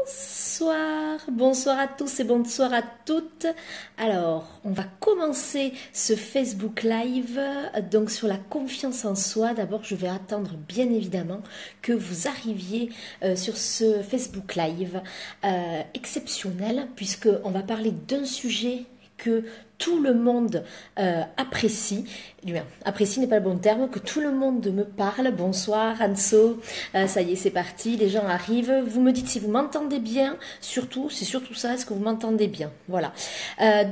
Bonsoir, bonsoir à tous et bonsoir à toutes. Alors, on va commencer ce Facebook Live donc sur la confiance en soi. D'abord, je vais attendre bien évidemment que vous arriviez sur ce Facebook Live exceptionnel puisque on va parler d'un sujet que tout le monde apprécie. Apprécie n'est pas le bon terme, que tout le monde me parle. Bonsoir Anso, ça y est, c'est parti, les gens arrivent. Vous me dites si vous m'entendez bien, surtout, c'est surtout ça, est-ce que vous m'entendez bien? Voilà.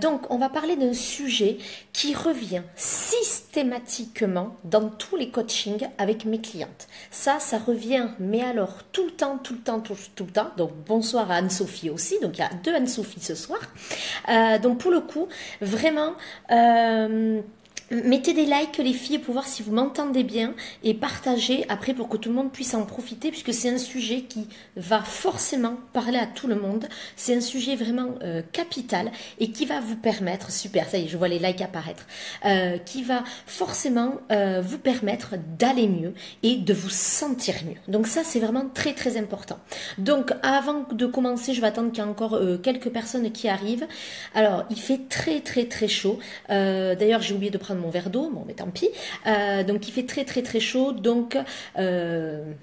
Donc, on va parler d'un sujet qui revient systématiquement dans tous les coachings avec mes clientes. Ça revient, mais alors tout le temps. Donc, bonsoir à Anne-Sophie aussi. Donc, il y a deux Anne-Sophie ce soir. Donc, pour le coup, vraiment, mettez des likes les filles pour voir si vous m'entendez bien et partagez après pour que tout le monde puisse en profiter puisque c'est un sujet qui va forcément parler à tout le monde. C'est un sujet vraiment capital et qui va vous permettre, super, ça y est, je vois les likes apparaître, qui va forcément vous permettre d'aller mieux et de vous sentir mieux. Donc ça, c'est vraiment très important. Donc avant de commencer, je vais attendre qu'il y ait encore quelques personnes qui arrivent. Alors, il fait très chaud. D'ailleurs, j'ai oublié de prendre mon verre d'eau, bon mais tant pis. Donc il fait très chaud, donc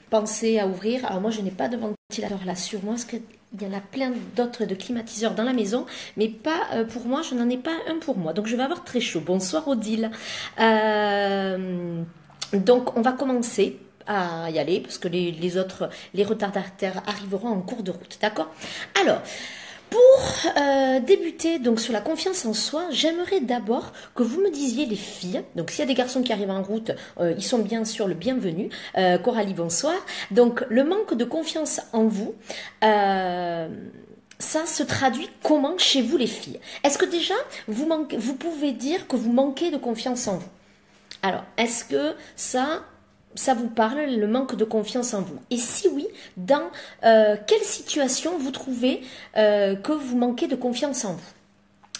pensez à ouvrir. Alors moi je n'ai pas de ventilateur là sur moi parce qu'il y en a plein d'autres de climatiseurs dans la maison, mais pas pour moi, je n'en ai pas un pour moi, donc je vais avoir très chaud. Bonsoir Odile. Donc on va commencer à y aller parce que les autres, les retardataires arriveront en cours de route, d'accord? Alors, pour débuter donc sur la confiance en soi, j'aimerais d'abord que vous me disiez les filles, donc s'il y a des garçons qui arrivent en route, ils sont bien sûr le bienvenu. Coralie, bonsoir. Donc le manque de confiance en vous, ça se traduit comment chez vous les filles? Est-ce que déjà vous pouvez dire que vous manquez de confiance en vous? Alors, est-ce que ça vous parle, le manque de confiance en vous? Et si oui, dans quelle situation vous trouvez que vous manquez de confiance en vous?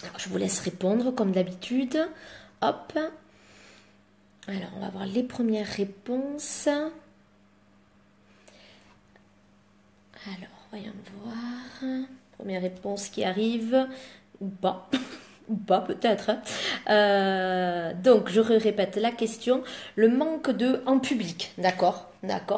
Alors, je vous laisse répondre comme d'habitude. Hop. Alors, on va voir les premières réponses. Alors, voyons voir. Première réponse qui arrive. Ou pas. Ou pas peut-être. Donc je répète la question. Le manque en public, d'accord,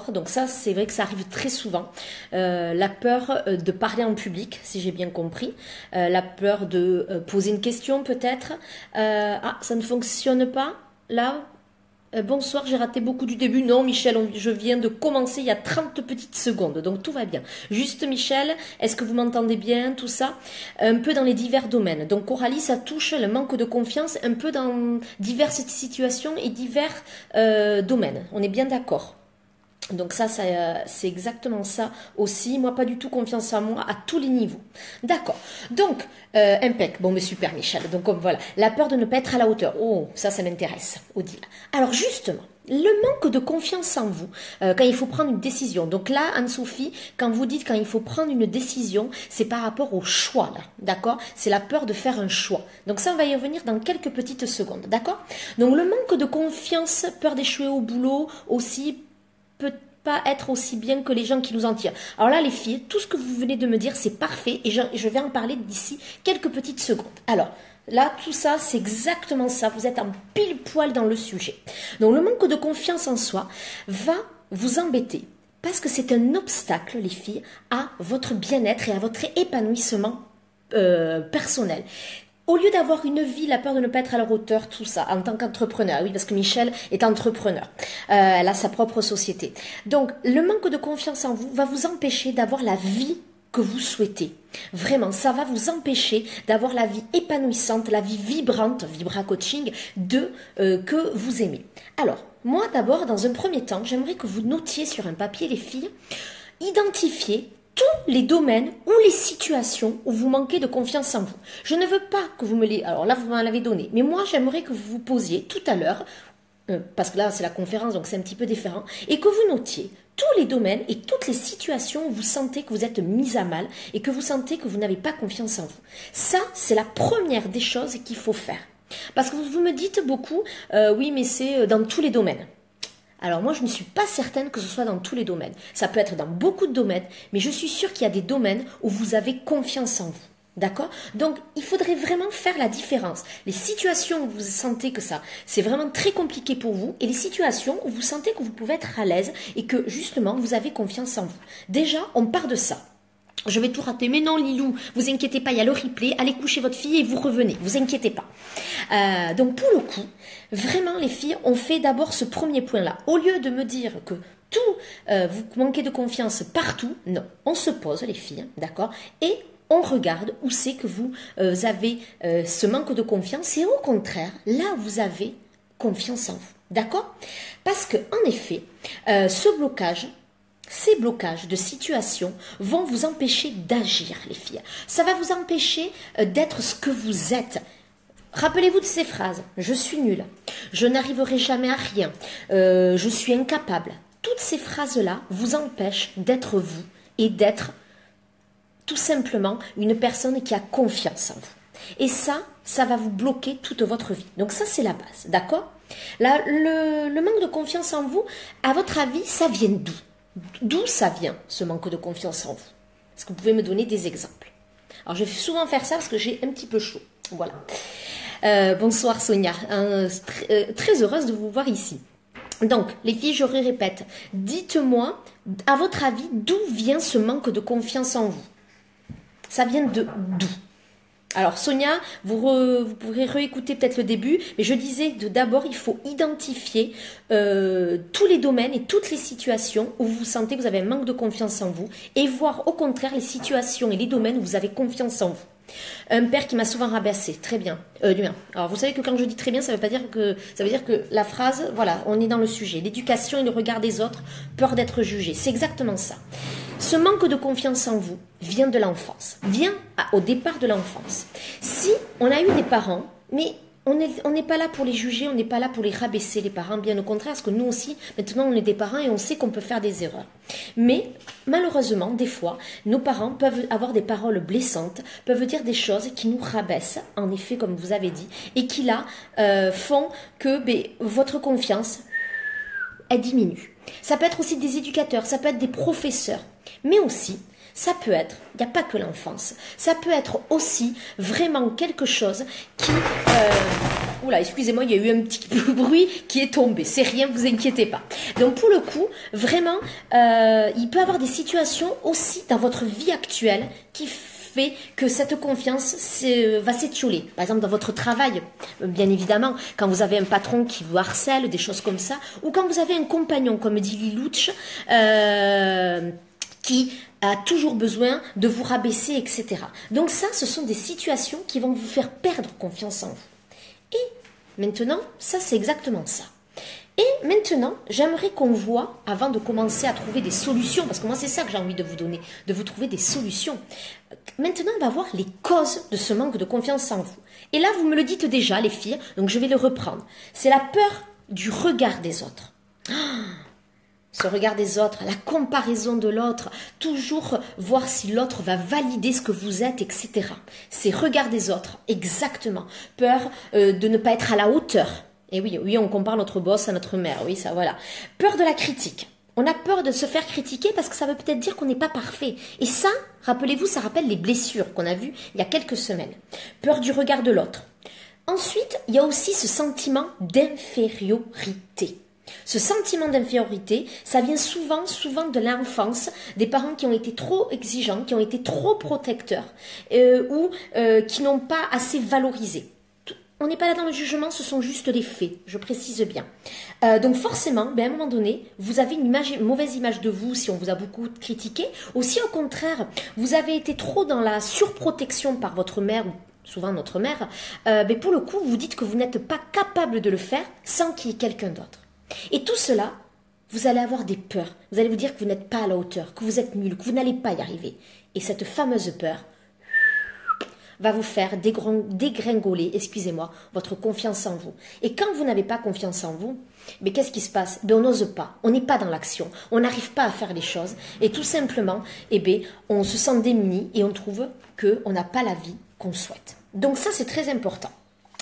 donc ça c'est vrai que ça arrive très souvent. La peur de parler en public, si j'ai bien compris. La peur de poser une question peut-être. Ah, ça ne fonctionne pas là. Bonsoir, j'ai raté beaucoup du début. Non, Michel, je viens de commencer il y a 30 petites secondes, donc tout va bien. Juste, Michel, est-ce que vous m'entendez bien, tout ça? Un peu dans les divers domaines. Donc, Coralie, ça touche le manque de confiance un peu dans diverses situations et divers domaines. On est bien d'accord? Donc ça c'est exactement ça aussi. Moi, pas du tout confiance en moi à tous les niveaux. D'accord. Donc, impec. Bon, mais super, Michel. Donc, voilà. La peur de ne pas être à la hauteur. Oh, ça m'intéresse, Odile. Alors, justement, le manque de confiance en vous, quand il faut prendre une décision. Donc là, Anne-Sophie, quand vous dites quand il faut prendre une décision, c'est par rapport au choix, là. D'accord? C'est la peur de faire un choix. Donc ça, on va y revenir dans quelques petites secondes. D'accord? Donc, le manque de confiance, peur d'échouer au boulot aussi, peut pas être aussi bien que les gens qui nous en tirent. Alors là, les filles, tout ce que vous venez de me dire, c'est parfait et je vais en parler d'ici quelques petites secondes. Alors, là, tout ça, c'est exactement ça. Vous êtes en pile poil dans le sujet. Donc, le manque de confiance en soi va vous embêter parce que c'est un obstacle, les filles, à votre bien-être et à votre épanouissement personnel. Au lieu d'avoir une vie, la peur de ne pas être à leur hauteur, tout ça, en tant qu'entrepreneur, oui, parce que Michel est entrepreneur, elle a sa propre société. Donc, le manque de confiance en vous va vous empêcher d'avoir la vie que vous souhaitez. Vraiment, ça va vous empêcher d'avoir la vie épanouissante, la vie vibrante, Vibra Coaching, que vous aimez. Alors, moi d'abord, dans un premier temps, j'aimerais que vous notiez sur un papier, les filles, identifiez tous les domaines ou les situations où vous manquez de confiance en vous. Je ne veux pas que vous me les... Alors là, vous m'en l'avez donné. Mais moi, j'aimerais que vous vous posiez tout à l'heure, parce que là, c'est la conférence, donc c'est un petit peu différent, et que vous notiez tous les domaines et toutes les situations où vous sentez que vous êtes mis à mal et que vous sentez que vous n'avez pas confiance en vous. Ça, c'est la première des choses qu'il faut faire. Parce que vous me dites beaucoup, oui, mais c'est dans tous les domaines. Alors moi, je ne suis pas certaine que ce soit dans tous les domaines. Ça peut être dans beaucoup de domaines, mais je suis sûre qu'il y a des domaines où vous avez confiance en vous. D'accord? Donc, il faudrait vraiment faire la différence. Les situations où vous sentez que ça, c'est vraiment très compliqué pour vous, et les situations où vous sentez que vous pouvez être à l'aise et que, justement, vous avez confiance en vous. Déjà, on part de ça. Je vais tout rater. Mais non, Lilou, vous inquiétez pas, il y a le replay. Allez coucher votre fille et vous revenez. Vous inquiétez pas. Donc, pour le coup, vraiment, les filles, on fait d'abord ce premier point-là. Au lieu de me dire que vous manquez de confiance partout, non. On se pose, les filles, d'accord? Et on regarde où c'est que vous avez ce manque de confiance et au contraire, là, vous avez confiance en vous. D'accord? Parce que, en effet, ces blocages de situation vont vous empêcher d'agir, les filles. Ça va vous empêcher d'être ce que vous êtes. Rappelez-vous de ces phrases. Je suis nulle. Je n'arriverai jamais à rien. Je suis incapable. Toutes ces phrases-là vous empêchent d'être vous et d'être tout simplement une personne qui a confiance en vous. Et ça va vous bloquer toute votre vie. Donc ça, c'est la base, d'accord? Là, le manque de confiance en vous, à votre avis, ça vient d'où? D'où ça vient, ce manque de confiance en vous? Est-ce que vous pouvez me donner des exemples? Alors, je vais souvent faire ça parce que j'ai un petit peu chaud. Voilà. Bonsoir Sonia. Très heureuse de vous voir ici. Donc, les filles, je répète. Dites-moi, à votre avis, d'où vient ce manque de confiance en vous? Ça vient de d'où? Alors Sonia, vous pourrez réécouter peut-être le début, mais je disais d'abord il faut identifier tous les domaines et toutes les situations où vous sentez que vous avez un manque de confiance en vous et voir au contraire les situations et les domaines où vous avez confiance en vous. Un père qui m'a souvent rabaissé, très bien, du bien. Alors vous savez que quand je dis très bien, ça veut dire que la phrase, voilà, on est dans le sujet. L'éducation et le regard des autres, peur d'être jugé, c'est exactement ça. Ce manque de confiance en vous vient de l'enfance, vient au départ de l'enfance. Si on a eu des parents, mais on n'est pas là pour les juger, on n'est pas là pour les rabaisser, les parents, bien au contraire, parce que nous aussi, maintenant on est des parents et on sait qu'on peut faire des erreurs. Mais malheureusement, des fois, nos parents peuvent avoir des paroles blessantes, peuvent dire des choses qui nous rabaissent, en effet, comme vous avez dit, et qui là font que votre confiance, elle diminue. Ça peut être aussi des éducateurs, ça peut être des professeurs, mais aussi, ça peut être, il n'y a pas que l'enfance, ça peut être aussi vraiment quelque chose qui... Oula, excusez-moi, il y a eu un petit peu de bruit qui est tombé, c'est rien, vous inquiétez pas. Donc pour le coup, vraiment, il peut y avoir des situations aussi dans votre vie actuelle qui fait que cette confiance va s'étioler. Par exemple, dans votre travail, bien évidemment, quand vous avez un patron qui vous harcèle, des choses comme ça, ou quand vous avez un compagnon, comme dit Lilouch, qui a toujours besoin de vous rabaisser, etc. Donc ça, ce sont des situations qui vont vous faire perdre confiance en vous. Et maintenant, ça c'est exactement ça. Et maintenant, j'aimerais qu'on voit, avant de commencer à trouver des solutions, parce que moi c'est ça que j'ai envie de vous donner, de vous trouver des solutions. Maintenant, on va voir les causes de ce manque de confiance en vous. Et là, vous me le dites déjà, les filles, donc je vais le reprendre. C'est la peur du regard des autres. Ce regard des autres, la comparaison de l'autre, toujours voir si l'autre va valider ce que vous êtes, etc. C'est regard des autres, exactement. Peur de ne pas être à la hauteur. Et oui, on compare notre boss à notre mère, oui, ça, voilà. Peur de la critique. On a peur de se faire critiquer parce que ça veut peut-être dire qu'on n'est pas parfait. Et ça, rappelez-vous, ça rappelle les blessures qu'on a vues il y a quelques semaines. Peur du regard de l'autre. Ensuite, il y a aussi ce sentiment d'infériorité. Ce sentiment d'infériorité, ça vient souvent de l'enfance, des parents qui ont été trop exigeants, qui ont été trop protecteurs ou qui n'ont pas assez valorisé. On n'est pas là dans le jugement, ce sont juste les faits, je précise bien. Donc forcément, à un moment donné, vous avez une mauvaise image de vous si on vous a beaucoup critiqué, ou si au contraire, vous avez été trop dans la surprotection par votre mère ou souvent notre mère, pour le coup, vous dites que vous n'êtes pas capable de le faire sans qu'il y ait quelqu'un d'autre. Et tout cela, vous allez avoir des peurs. Vous allez vous dire que vous n'êtes pas à la hauteur, que vous êtes nul, que vous n'allez pas y arriver. Et cette fameuse peur va vous faire dégringoler, excusez-moi, votre confiance en vous. Et quand vous n'avez pas confiance en vous, qu'est-ce qui se passe? On n'ose pas, on n'est pas dans l'action, on n'arrive pas à faire les choses. Et tout simplement, on se sent démuni et on trouve qu'on n'a pas la vie qu'on souhaite. Donc ça, c'est très important.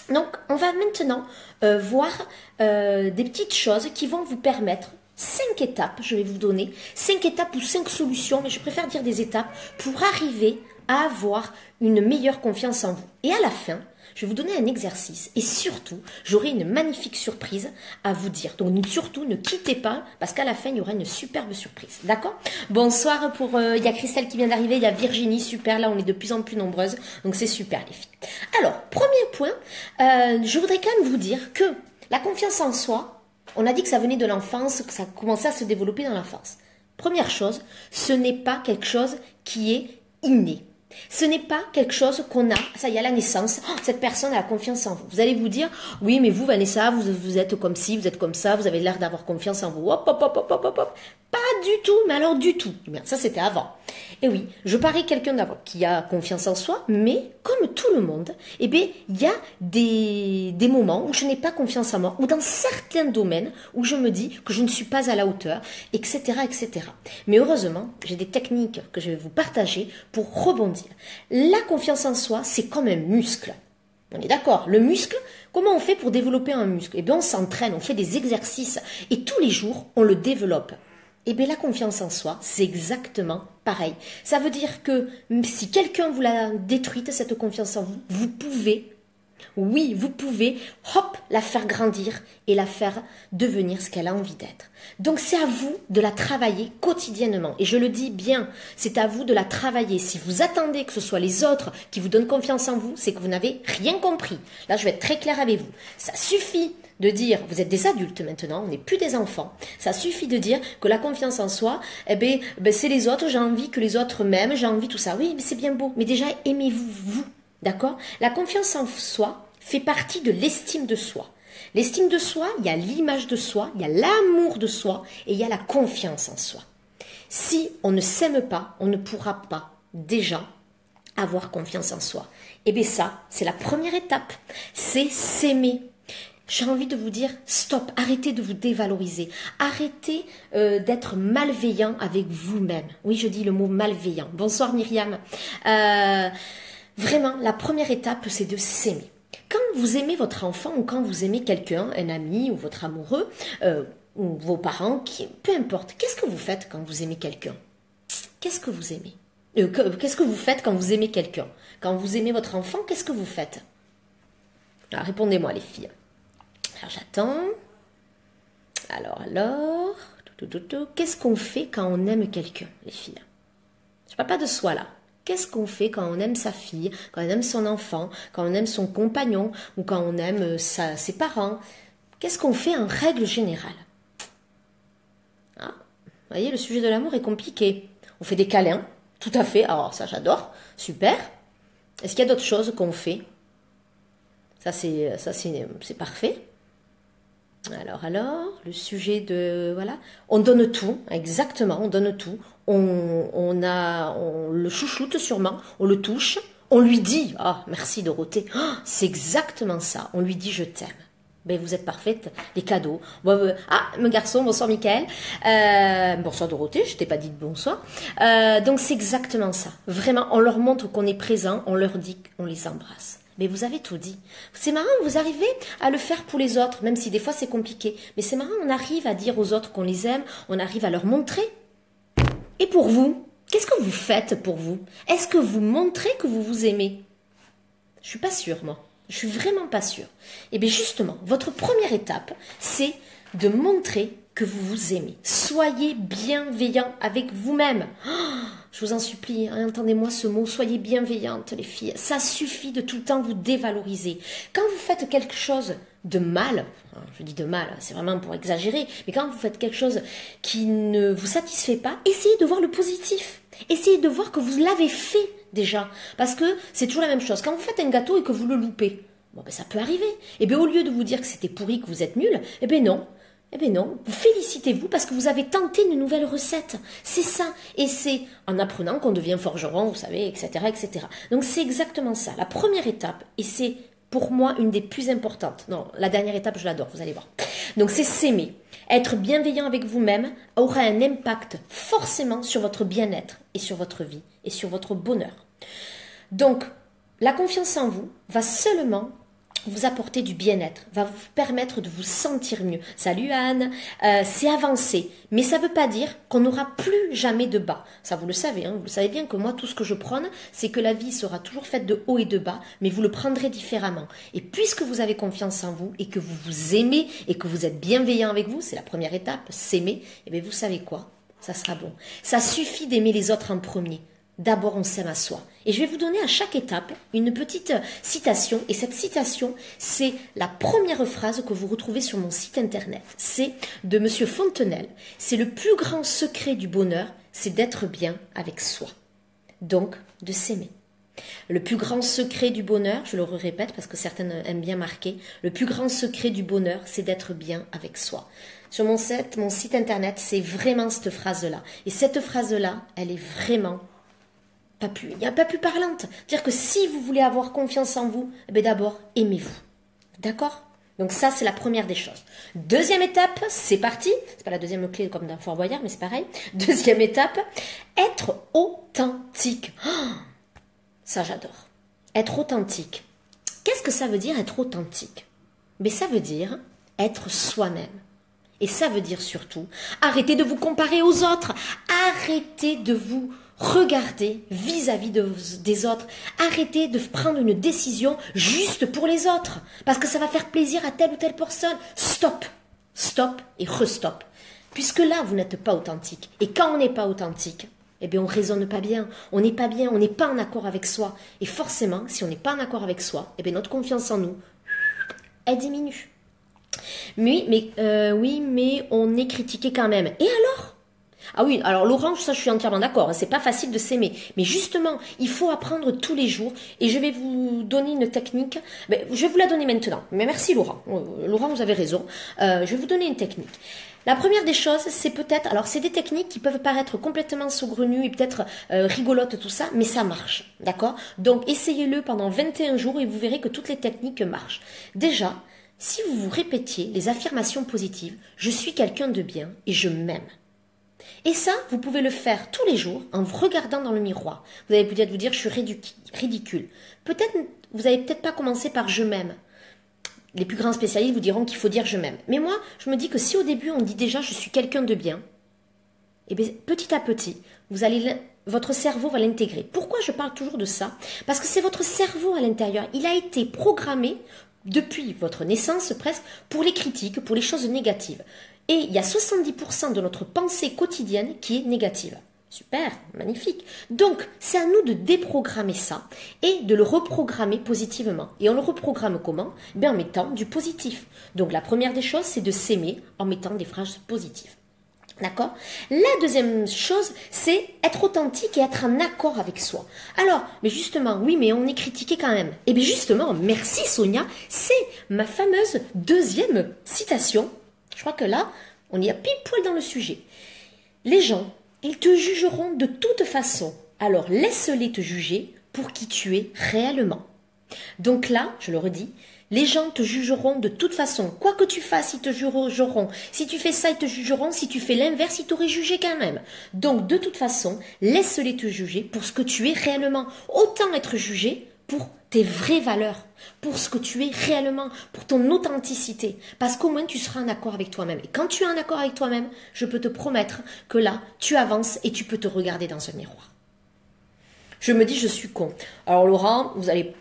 Donc, on va maintenant voir des petites choses qui vont vous permettre, 5 étapes, je vais vous donner, 5 étapes ou 5 solutions, mais je préfère dire des étapes, pour arriver à avoir une meilleure confiance en vous. Et à la fin, je vais vous donner un exercice et surtout, j'aurai une magnifique surprise à vous dire. Donc surtout, ne quittez pas parce qu'à la fin, il y aura une superbe surprise. D'accord? Bonsoir pour... Il y a Christelle qui vient d'arriver, il y a Virginie, super. Là, on est de plus en plus nombreuses. Donc c'est super les filles. Alors, premier point, je voudrais quand même vous dire que la confiance en soi, on a dit que ça venait de l'enfance, que ça commençait à se développer dans l'enfance. Première chose, ce n'est pas quelque chose qui est inné. Ce n'est pas quelque chose qu'on a, ça y est, à la naissance, oh, cette personne a la confiance en vous. Vous allez vous dire, oui, mais vous, Vanessa, vous êtes comme ci, vous êtes comme ça, vous avez l'air d'avoir confiance en vous. Hop, hop, hop, hop, hop, hop, hop. Pas du tout, mais alors du tout. Bien, ça, c'était avant. Et oui, je parie quelqu'un d'avant qui a confiance en soi, mais comme tout le monde, eh bien, il y a des moments où je n'ai pas confiance en moi, ou dans certains domaines où je me dis que je ne suis pas à la hauteur, etc., etc. Mais heureusement, j'ai des techniques que je vais vous partager pour rebondir. La confiance en soi, c'est comme un muscle. On est d'accord, le muscle, comment on fait pour développer un muscle? Eh bien, on s'entraîne, on fait des exercices et tous les jours, on le développe. Eh bien, la confiance en soi, c'est exactement pareil. Ça veut dire que si quelqu'un vous l'a détruite, cette confiance en vous, vous pouvez, oui, vous pouvez, hop, la faire grandir et la faire devenir ce qu'elle a envie d'être. Donc, c'est à vous de la travailler quotidiennement. Et je le dis bien, c'est à vous de la travailler. Si vous attendez que ce soit les autres qui vous donnent confiance en vous, c'est que vous n'avez rien compris. Là, je vais être très claire avec vous. Ça suffit de dire, vous êtes des adultes maintenant, on n'est plus des enfants. Ça suffit de dire que la confiance en soi, eh ben, c'est les autres, j'ai envie que les autres m'aiment, j'ai envie tout ça. Oui, mais c'est bien beau, mais déjà aimez-vous, vous, d'accord? La confiance en soi fait partie de l'estime de soi. L'estime de soi, il y a l'image de soi, il y a l'amour de soi et il y a la confiance en soi. Si on ne s'aime pas, on ne pourra pas déjà avoir confiance en soi. Et bien ça, c'est la première étape, c'est s'aimer. J'ai envie de vous dire, stop, arrêtez de vous dévaloriser, arrêtez d'être malveillant avec vous-même. Oui, je dis le mot malveillant. Bonsoir Myriam. Vraiment, la première étape, c'est de s'aimer. Quand vous aimez votre enfant ou quand vous aimez quelqu'un, un ami ou votre amoureux, ou vos parents, peu importe, qu'est-ce que vous faites quand vous aimez quelqu'un? Qu'est-ce que vous aimez? Qu'est-ce que vous faites quand vous aimez quelqu'un? Quand vous aimez votre enfant, qu'est-ce que vous faites? Alors, répondez-moi les filles. Alors j'attends. Alors, qu'est-ce qu'on fait quand on aime quelqu'un, les filles? Je parle pas de soi là. Qu'est-ce qu'on fait quand on aime sa fille, quand on aime son enfant, quand on aime son compagnon ou quand on aime ses parents? Qu'est-ce qu'on fait en règle générale? Ah, vous voyez, le sujet de l'amour est compliqué. On fait des câlins, tout à fait. Alors ça j'adore, super. Est-ce qu'il y a d'autres choses qu'on fait? Ça c'est parfait. Alors, le sujet de... Voilà, on donne tout, exactement, on donne tout. On le chouchoute sûrement, on le touche, on lui dit, ah, merci Dorothée, oh, c'est exactement ça, on lui dit je t'aime. Ben, vous êtes parfaite, les cadeaux. Ah, mon garçon, bonsoir Mickaël. Bonsoir Dorothée, je t'ai pas dit de bonsoir. Donc c'est exactement ça. Vraiment, on leur montre qu'on est présent, on leur dit qu'on les embrasse. Mais vous avez tout dit. C'est marrant, vous arrivez à le faire pour les autres, même si des fois c'est compliqué. Mais c'est marrant, on arrive à dire aux autres qu'on les aime, on arrive à leur montrer. Et pour vous, qu'est-ce que vous faites pour vous? Est-ce que vous montrez que vous vous aimez? Je suis pas sûre, moi. Je suis vraiment pas sûre. Et bien justement, votre première étape, c'est de montrer que vous vous aimez. Soyez bienveillant avec vous-même. Oh, je vous en supplie, hein, entendez-moi ce mot, soyez bienveillantes les filles. Ça suffit de tout le temps vous dévaloriser. Quand vous faites quelque chose de mal, je dis de mal, c'est vraiment pour exagérer, mais quand vous faites quelque chose qui ne vous satisfait pas, essayez de voir le positif. Essayez de voir que vous l'avez fait déjà. Parce que c'est toujours la même chose. Quand vous faites un gâteau et que vous le loupez, bon, ben, ça peut arriver. Et bien au lieu de vous dire que c'était pourri, que vous êtes nul, eh bien non. Eh bien non, vous félicitez-vous parce que vous avez tenté une nouvelle recette. C'est ça. Et c'est en apprenant qu'on devient forgeron, vous savez, etc., etc. Donc c'est exactement ça. La première étape, et c'est pour moi une des plus importantes. Non, la dernière étape, je l'adore, vous allez voir. Donc c'est s'aimer. Être bienveillant avec vous-même aura un impact forcément sur votre bien-être et sur votre vie et sur votre bonheur. Donc, la confiance en vous va seulement vous apporter du bien-être, va vous permettre de vous sentir mieux. Salut Anne, c'est avancé, mais ça ne veut pas dire qu'on n'aura plus jamais de bas. Ça vous le savez, hein, vous le savez bien que moi tout ce que je prône, c'est que la vie sera toujours faite de haut et de bas, mais vous le prendrez différemment. Et puisque vous avez confiance en vous et que vous vous aimez et que vous êtes bienveillant avec vous, c'est la première étape, s'aimer, et bien vous savez quoi, ça sera bon. Ça suffit d'aimer les autres en premier. D'abord, on s'aime à soi. Et je vais vous donner à chaque étape une petite citation. Et cette citation, c'est la première phrase que vous retrouvez sur mon site internet. C'est de Monsieur Fontenelle. C'est le plus grand secret du bonheur, c'est d'être bien avec soi. Donc, de s'aimer. Le plus grand secret du bonheur, je le répète parce que certaines aiment bien marquer, le plus grand secret du bonheur, c'est d'être bien avec soi. Sur mon site internet, c'est vraiment cette phrase-là. Et cette phrase-là, elle est vraiment il n'y a pas plus parlante. C'est-à-dire que si vous voulez avoir confiance en vous, eh bien d'abord, aimez-vous. D'accord? Donc ça, c'est la première des choses. Deuxième étape, c'est parti. C'est pas la deuxième clé comme dans Fort Boyard, mais c'est pareil. Deuxième étape, être authentique. Oh, ça, j'adore. Être authentique. Qu'est-ce que ça veut dire être authentique? Mais ça veut dire être soi-même. Et ça veut dire surtout, arrêtez de vous comparer aux autres. Arrêtez de vous regarder vis-à-vis des autres. Arrêtez de prendre une décision juste pour les autres. Parce que ça va faire plaisir à telle ou telle personne. Stop. Stop et restop. Puisque là, vous n'êtes pas authentique. Et quand on n'est pas authentique, eh bien, on ne raisonne pas bien. On n'est pas bien. On n'est pas en accord avec soi. Et forcément, si on n'est pas en accord avec soi, eh bien, notre confiance en nous, elle diminue. Oui, mais on est critiqué quand même. Et alors? Ah oui, alors l'orange, ça je suis entièrement d'accord, c'est pas facile de s'aimer. Mais justement, il faut apprendre tous les jours et je vais vous donner une technique. Je vais vous la donner maintenant. Mais merci Laurent. Laurent, vous avez raison. Je vais vous donner une technique. La première des choses, c'est peut-être, alors c'est des techniques qui peuvent paraître complètement saugrenues et peut-être rigolotes tout ça, mais ça marche, d'accord? Donc essayez-le pendant 21 jours et vous verrez que toutes les techniques marchent. Déjà, si vous vous répétiez les affirmations positives, je suis quelqu'un de bien et je m'aime. Et ça, vous pouvez le faire tous les jours en vous regardant dans le miroir. Vous allez peut-être vous dire, je suis ridicule. Peut-être, vous n'allez peut-être pas commencer par je m'aime. Les plus grands spécialistes vous diront qu'il faut dire je m'aime. Mais moi, je me dis que si au début on dit déjà je suis quelqu'un de bien, et bien petit à petit, votre cerveau va l'intégrer. Pourquoi je parle toujours de ça? Parce que c'est votre cerveau à l'intérieur. Il a été programmé depuis votre naissance presque pour les critiques, pour les choses négatives. Et il y a 70% de notre pensée quotidienne qui est négative. Super, magnifique. Donc, c'est à nous de déprogrammer ça et de le reprogrammer positivement. Et on le reprogramme comment? En mettant du positif. Donc, la première des choses, c'est de s'aimer en mettant des phrases positives. D'accord? La deuxième chose, c'est être authentique et être en accord avec soi. Alors, mais justement, oui, mais on est critiqué quand même. Et bien justement, merci Sonia, c'est ma fameuse deuxième citation. Je crois que là, on y a pile poil dans le sujet. Les gens, ils te jugeront de toute façon. Alors laisse-les te juger pour qui tu es réellement. Donc là, je le redis, les gens te jugeront de toute façon. Quoi que tu fasses, ils te jugeront. Si tu fais ça, ils te jugeront. Si tu fais l'inverse, ils t'auraient jugé quand même. Donc de toute façon, laisse-les te juger pour ce que tu es réellement. Autant être jugé pour tes vraies valeurs, pour ce que tu es réellement, pour ton authenticité. Parce qu'au moins, tu seras en accord avec toi-même. Et quand tu es en accord avec toi-même, je peux te promettre que là, tu avances et tu peux te regarder dans un miroir. Je me dis, je suis con. Alors Laurent, vous allez...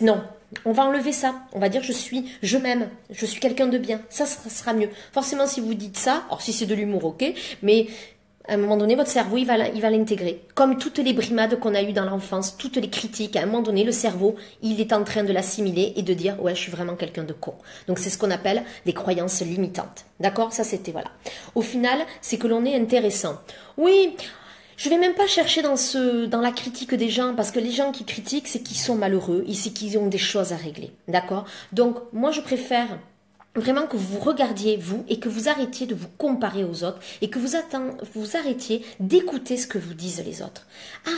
Non, on va enlever ça. On va dire, je m'aime, je suis quelqu'un de bien. Ça sera mieux. Forcément, si vous dites ça, alors si c'est de l'humour, ok, mais... à un moment donné, votre cerveau, il va l'intégrer. Comme toutes les brimades qu'on a eues dans l'enfance, toutes les critiques, à un moment donné, le cerveau, il est en train de l'assimiler et de dire « ouais, je suis vraiment quelqu'un de con ». Donc, c'est ce qu'on appelle des croyances limitantes. D'accord? Ça, c'était, voilà. Au final, c'est que l'on est intéressant. Oui, je vais même pas chercher dans la critique des gens, parce que les gens qui critiquent, c'est qu'ils sont malheureux, et c'est qu'ils ont des choses à régler. D'accord? Donc, moi, je préfère... vraiment que vous regardiez vous et que vous arrêtiez de vous comparer aux autres et que vous arrêtiez d'écouter ce que vous disent les autres.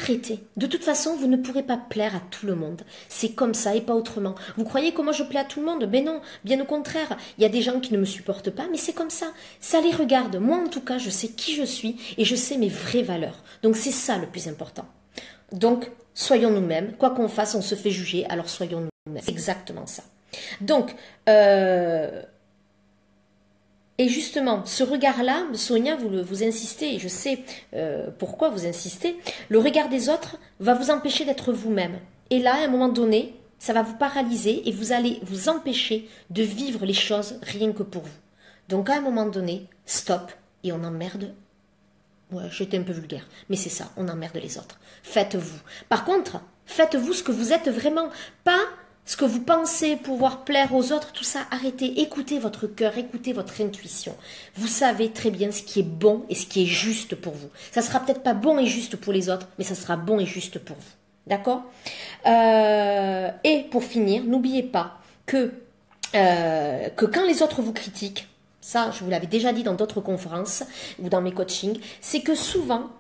Arrêtez. De toute façon, vous ne pourrez pas plaire à tout le monde. C'est comme ça et pas autrement. Vous croyez que moi je plais à tout le monde? Ben non, bien au contraire. Il y a des gens qui ne me supportent pas, mais c'est comme ça. Ça les regarde. Moi en tout cas, je sais qui je suis et je sais mes vraies valeurs. Donc c'est ça le plus important. Donc, soyons nous-mêmes. Quoi qu'on fasse, on se fait juger, alors soyons nous-mêmes. C'est exactement ça. Donc, et justement, ce regard-là, Sonia, vous insistez, et je sais pourquoi vous insistez, le regard des autres va vous empêcher d'être vous-même. Et là, à un moment donné, ça va vous paralyser et vous allez vous empêcher de vivre les choses rien que pour vous. Donc à un moment donné, stop, et on emmerde. Ouais, j'étais un peu vulgaire, mais c'est ça, on emmerde les autres. Faites-vous. Par contre, faites-vous ce que vous êtes vraiment, pas ce que vous pensez pouvoir plaire aux autres, tout ça, arrêtez, écoutez votre cœur, écoutez votre intuition. Vous savez très bien ce qui est bon et ce qui est juste pour vous. Ça sera peut-être pas bon et juste pour les autres, mais ça sera bon et juste pour vous. D'accord? Et pour finir, n'oubliez pas que quand les autres vous critiquent, ça je vous l'avais déjà dit dans d'autres conférences ou dans mes coachings, c'est que souvent,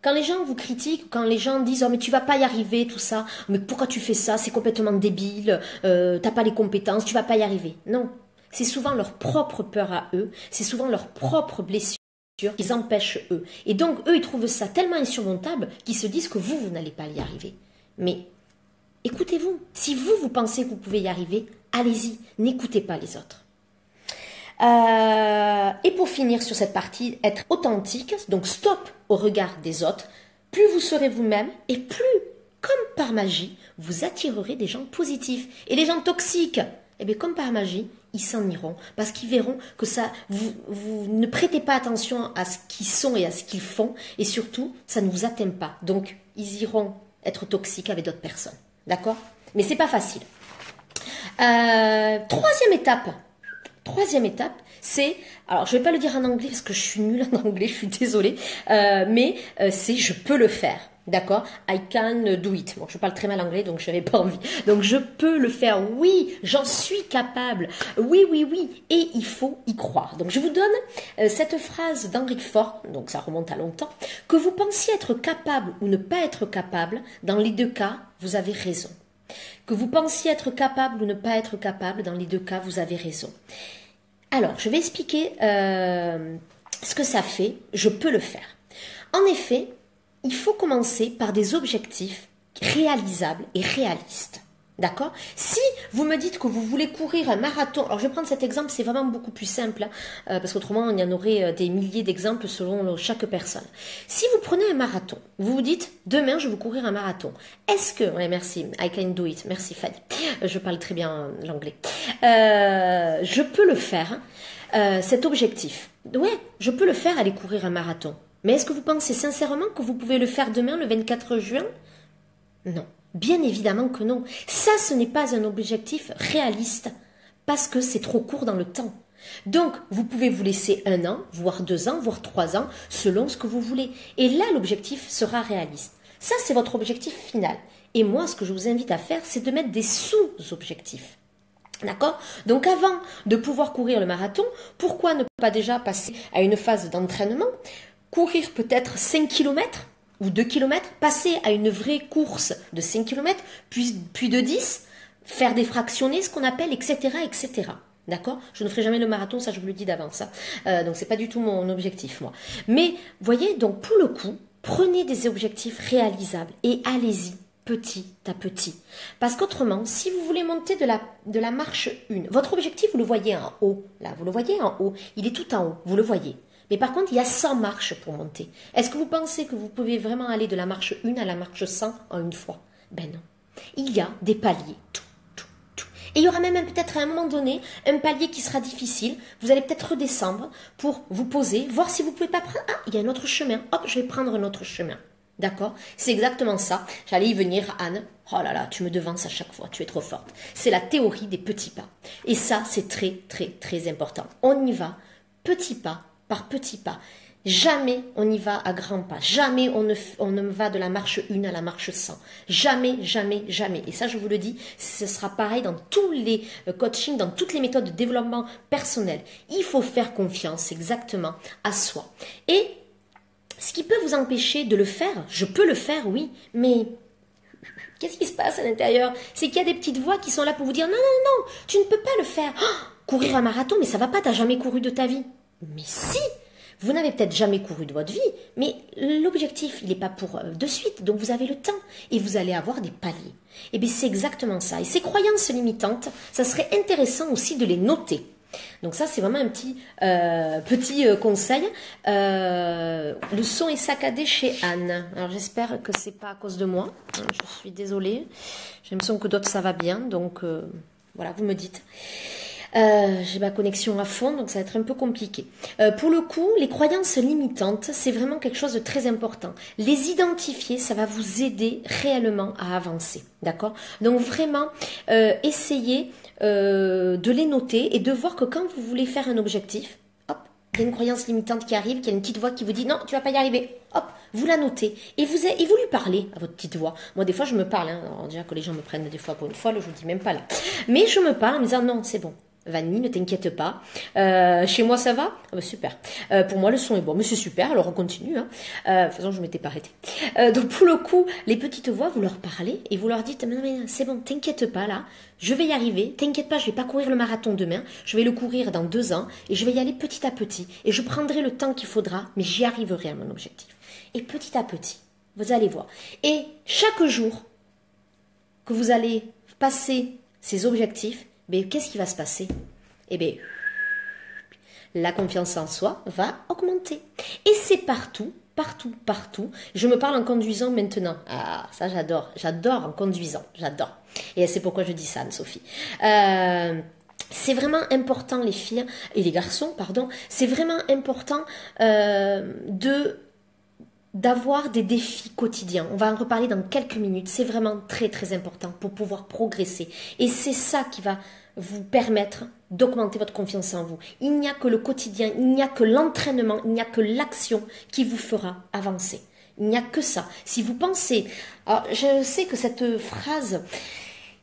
quand les gens vous critiquent, quand les gens disent « Oh mais tu vas pas y arriver, tout ça, mais pourquoi tu fais ça, c'est complètement débile, t'as pas les compétences, tu vas pas y arriver. » Non, c'est souvent leur propre peur à eux, c'est souvent leur propre blessure qu'ils empêchent eux. Et donc eux, ils trouvent ça tellement insurmontable qu'ils se disent que vous n'allez pas y arriver. Mais écoutez-vous, si vous pensez que vous pouvez y arriver, allez-y, n'écoutez pas les autres. Et pour finir sur cette partie, être authentique, donc stop au regard des autres, plus vous serez vous-même et plus, comme par magie, vous attirerez des gens positifs. Et les gens toxiques, eh bien comme par magie, ils s'en iront parce qu'ils verront que ça, vous ne prêtez pas attention à ce qu'ils sont et à ce qu'ils font et surtout, ça ne vous atteint pas. Donc, ils iront être toxiques avec d'autres personnes. D'accord? Mais c'est pas facile. Troisième étape, c'est, alors je vais pas le dire en anglais parce que je suis nulle en anglais, je suis désolée, mais c'est je peux le faire, d'accord? I can do it. Bon, je parle très mal anglais donc je n'avais pas envie. Donc je peux le faire, oui, j'en suis capable, oui, et il faut y croire. Donc je vous donne cette phrase d'Henry Ford, donc ça remonte à longtemps, que vous pensiez être capable ou ne pas être capable, dans les deux cas, vous avez raison. Que vous pensiez être capable ou ne pas être capable, dans les deux cas, vous avez raison. Alors, je vais expliquer ce que ça fait. Je peux le faire. En effet, il faut commencer par des objectifs réalisables et réalistes. D'accord? Si vous me dites que vous voulez courir un marathon, alors je vais prendre cet exemple, c'est vraiment beaucoup plus simple, hein, parce qu'autrement il y en aurait des milliers d'exemples selon chaque personne. Si vous prenez un marathon, vous vous dites, demain je vais courir un marathon. Est-ce que, ouais merci, I can do it, merci Fanny, je parle très bien l'anglais. Je peux le faire, cet objectif. Ouais, je peux le faire, aller courir un marathon. Mais est-ce que vous pensez sincèrement que vous pouvez le faire demain, le 24 juin? Non. Bien évidemment que non. Ça, ce n'est pas un objectif réaliste parce que c'est trop court dans le temps. Donc, vous pouvez vous laisser 1 an, voire 2 ans, voire 3 ans, selon ce que vous voulez. Et là, l'objectif sera réaliste. Ça, c'est votre objectif final. Et moi, ce que je vous invite à faire, c'est de mettre des sous-objectifs. D'accord? Donc, avant de pouvoir courir le marathon, pourquoi ne pas déjà passer à une phase d'entraînement? Courir peut-être 5 km ou 2 km, passer à une vraie course de 5 km, puis de 10, faire des fractionnés, ce qu'on appelle, etc., etc. D'accord? Je ne ferai jamais le marathon, ça je vous le dis d'avance. Donc c'est pas du tout mon objectif, moi. Mais, voyez, donc pour le coup, prenez des objectifs réalisables et allez-y petit à petit. Parce qu'autrement, si vous voulez monter de la marche 1, votre objectif, vous le voyez en haut. Là, vous le voyez en haut. Il est tout en haut, vous le voyez. Mais par contre, il y a 100 marches pour monter. Est-ce que vous pensez que vous pouvez vraiment aller de la marche 1 à la marche 100 en une fois? Ben non. Il y a des paliers. Et il y aura même peut-être à un moment donné un palier qui sera difficile. Vous allez peut-être redescendre pour vous poser, voir si vous ne pouvez pas prendre... Ah, il y a un autre chemin. Hop, je vais prendre un autre chemin. D'accord? C'est exactement ça. J'allais y venir, Anne. Oh là là, tu me devances à chaque fois. Tu es trop forte. C'est la théorie des petits pas. Et ça, c'est très, très, très important. On y va, petit pas par petit pas. Jamais on y va à grands pas. Jamais on ne va de la marche 1 à la marche 100. Jamais, jamais, jamais. Et ça, je vous le dis, ce sera pareil dans tous les coachings, dans toutes les méthodes de développement personnel. Il faut faire confiance exactement à soi. Et ce qui peut vous empêcher de le faire, je peux le faire, oui, mais qu'est-ce qui se passe à l'intérieur? C'est qu'il y a des petites voix qui sont là pour vous dire « Non, non, non, tu ne peux pas le faire. Oh, courir un marathon, mais ça va pas, t'as jamais couru de ta vie. » Mais si! Vous n'avez peut-être jamais couru de votre vie, mais l'objectif, il n'est pas pour de suite, donc vous avez le temps et vous allez avoir des paliers. Et bien c'est exactement ça. Et ces croyances limitantes, ça serait intéressant aussi de les noter. Donc ça, c'est vraiment un petit conseil. Le son est saccadé chez Anne. Alors j'espère que c'est pas à cause de moi. Je suis désolée. J'ai l'impression que d'autres ça va bien. Donc voilà, vous me dites. J'ai ma connexion à fond, donc ça va être un peu compliqué. Pour le coup, les croyances limitantes, c'est vraiment quelque chose de très important. Les identifier, ça va vous aider réellement à avancer, d'accord? Donc vraiment, essayez de les noter et de voir que quand vous voulez faire un objectif, hop, il y a une croyance limitante qui arrive, qu'il y a une petite voix qui vous dit non, tu vas pas y arriver. Hop, vous la notez et vous lui parlez à votre petite voix. Moi, des fois, je me parle. Alors, déjà que les gens me prennent des fois pour une folle, je vous dis même pas là. Mais je me parle en me disant non, c'est bon. Vanny, ne t'inquiète pas. Chez moi, ça va? Ah bah, super. Pour moi, le son est bon. Mais c'est super, alors on continue. De toute façon, je ne m'étais pas arrêtée. Donc, pour le coup, les petites voix, vous leur parlez et vous leur dites, mais c'est bon, t'inquiète pas là. Je vais y arriver. T'inquiète pas, je vais pas courir le marathon demain. Je vais le courir dans 2 ans et je vais y aller petit à petit. Et je prendrai le temps qu'il faudra, mais j'y arriverai à mon objectif. Et petit à petit, vous allez voir. Et chaque jour que vous allez passer ces objectifs, mais qu'est-ce qui va se passer? Eh bien, la confiance en soi va augmenter. Et c'est partout, partout, partout. Je me parle en conduisant maintenant. Ah, ça j'adore. J'adore en conduisant. J'adore. Et c'est pourquoi je dis ça, Anne-Sophie. C'est vraiment important, les filles et les garçons, pardon. C'est vraiment important d'avoir des défis quotidiens. On va en reparler dans quelques minutes. C'est vraiment très très important pour pouvoir progresser. Et c'est ça qui va vous permettre d'augmenter votre confiance en vous. Il n'y a que le quotidien, il n'y a que l'entraînement, il n'y a que l'action qui vous fera avancer. Il n'y a que ça. Si vous pensez... Alors, je sais que cette phrase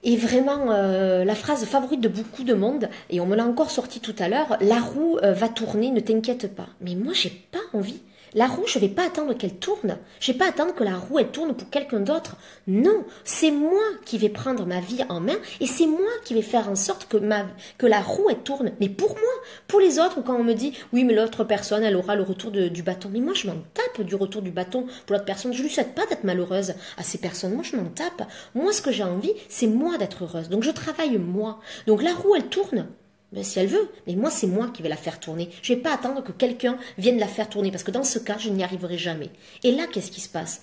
est vraiment la phrase favorite de beaucoup de monde, et on me l'a encore sorti tout à l'heure, la roue va tourner, ne t'inquiète pas. Mais moi, j'ai pas envie. La roue, je ne vais pas attendre qu'elle tourne. Je ne vais pas attendre que la roue elle tourne pour quelqu'un d'autre. Non, c'est moi qui vais prendre ma vie en main et c'est moi qui vais faire en sorte que la roue elle tourne. Mais pour moi, pour les autres, quand on me dit oui, mais l'autre personne, elle aura le retour du bâton. Mais moi, je m'en tape du retour du bâton pour l'autre personne. Je ne lui souhaite pas d'être malheureuse à ces personnes. Moi, je m'en tape. Moi, ce que j'ai envie, c'est moi d'être heureuse. Donc, je travaille moi. Donc, la roue, elle tourne. Ben, si elle veut, mais moi c'est moi qui vais la faire tourner. Je ne vais pas attendre que quelqu'un vienne la faire tourner parce que dans ce cas, je n'y arriverai jamais. Et là, qu'est-ce qui se passe?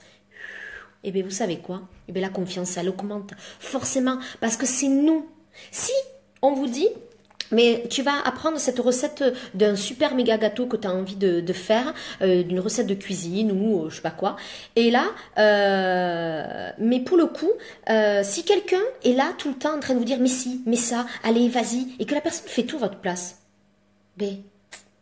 Eh bien, vous savez quoi? Eh bien, la confiance, elle augmente forcément parce que c'est nous. Si on vous dit, mais tu vas apprendre cette recette d'un super méga gâteau que tu as envie de faire, d'une recette de cuisine ou je sais pas quoi. Et là, mais pour le coup, si quelqu'un est là tout le temps en train de vous dire mais si, mais ça, allez, vas-y, et que la personne fait tout à votre place, ben,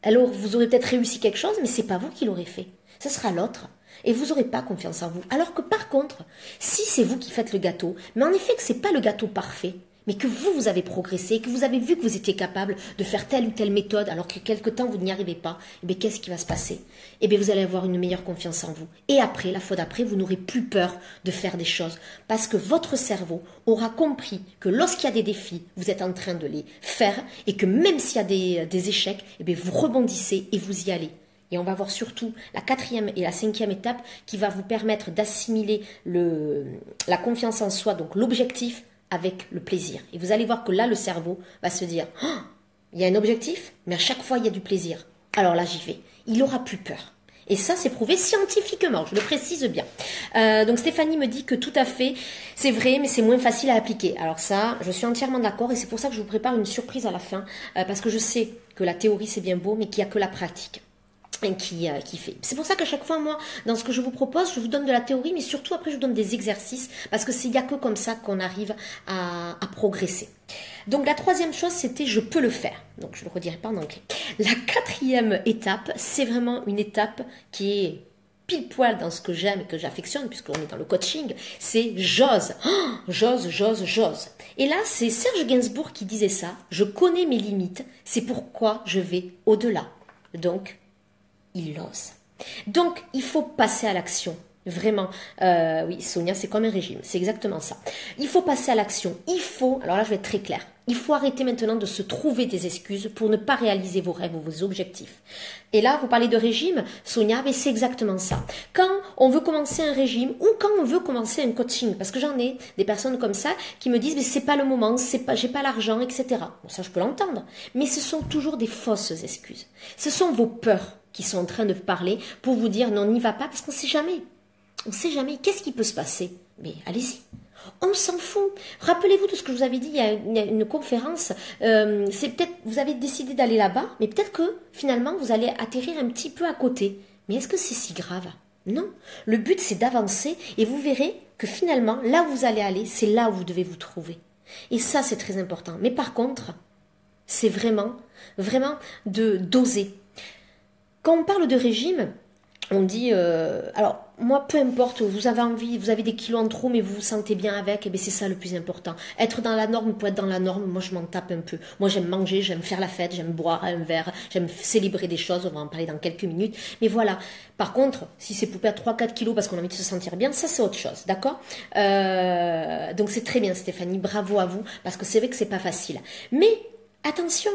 alors vous aurez peut-être réussi quelque chose, mais c'est pas vous qui l'aurez fait. Ce sera l'autre. Et vous n'aurez pas confiance en vous. Alors que par contre, si c'est vous qui faites le gâteau, mais en effet que c'est pas le gâteau parfait, mais que vous avez progressé, que vous avez vu que vous étiez capable de faire telle ou telle méthode, alors que quelque temps vous n'y arrivez pas, eh bien qu'est-ce qui va se passer? Eh bien vous allez avoir une meilleure confiance en vous. Et après, la fois d'après, vous n'aurez plus peur de faire des choses, parce que votre cerveau aura compris que lorsqu'il y a des défis, vous êtes en train de les faire, et que même s'il y a des échecs, eh bien vous rebondissez et vous y allez. Et on va voir surtout la 4e et la 5e étape qui va vous permettre d'assimiler la confiance en soi, donc l'objectif, avec le plaisir. Et vous allez voir que là, le cerveau va se dire oh, il y a un objectif, mais à chaque fois, il y a du plaisir. Alors là, j'y vais. Il n'aura plus peur. Et ça, c'est prouvé scientifiquement, je le précise bien. Donc Stéphanie me dit que tout à fait, c'est vrai, mais c'est moins facile à appliquer. Alors ça, je suis entièrement d'accord et c'est pour ça que je vous prépare une surprise à la fin, parce que je sais que la théorie, c'est bien beau, mais qu'il n'y a que la pratique qui fait. C'est pour ça qu'à chaque fois, moi, dans ce que je vous propose, je vous donne de la théorie, mais surtout après, je vous donne des exercices, parce que il n'y a que comme ça qu'on arrive à progresser. Donc, la 3e chose, c'était « je peux le faire ». Donc, je ne le redirai pas en anglais. La 4e étape, c'est vraiment une étape qui est pile poil dans ce que j'aime et que j'affectionne, puisqu'on est dans le coaching, c'est « j'ose oh, ». J'ose, j'ose, j'ose. Et là, c'est Serge Gainsbourg qui disait ça. « Je connais mes limites, c'est pourquoi je vais au-delà ». Donc, il ose. Donc, il faut passer à l'action. Vraiment, oui, Sonia, c'est comme un régime, c'est exactement ça. Il faut passer à l'action, alors là je vais être très claire, il faut arrêter maintenant de se trouver des excuses pour ne pas réaliser vos rêves ou vos objectifs. Et là, vous parlez de régime, Sonia, mais c'est exactement ça. Quand on veut commencer un régime ou quand on veut commencer un coaching, parce que j'en ai des personnes comme ça qui me disent, mais c'est pas le moment, j'ai pas l'argent, etc. Bon, ça je peux l'entendre, mais ce sont toujours des fausses excuses. Ce sont vos peurs qui sont en train de parler pour vous dire, non, n'y va pas, parce qu'on ne sait jamais. On ne sait jamais. Qu'est-ce qui peut se passer? Mais allez-y. On s'en fout. Rappelez-vous de ce que je vous avais dit il y a une conférence. C'est peut-être, vous avez décidé d'aller là-bas, mais peut-être que finalement vous allez atterrir un petit peu à côté. Mais est-ce que c'est si grave? Non. Le but c'est d'avancer et vous verrez que finalement là où vous allez aller, c'est là où vous devez vous trouver. Et ça c'est très important. Mais par contre, c'est vraiment de d'oser. Quand on parle de régime, on dit, alors moi peu importe, vous avez envie, vous avez des kilos en trop mais vous vous sentez bien avec, et bien c'est ça le plus important. Être dans la norme pour être dans la norme, moi je m'en tape un peu. Moi j'aime manger, j'aime faire la fête, j'aime boire un verre, j'aime célébrer des choses, on va en parler dans quelques minutes. Mais voilà, par contre, si c'est pour perdre 3-4 kilos parce qu'on a envie de se sentir bien, ça c'est autre chose, d'accord? Donc c'est très bien Stéphanie, bravo à vous, parce que c'est vrai que c'est pas facile. Mais attention,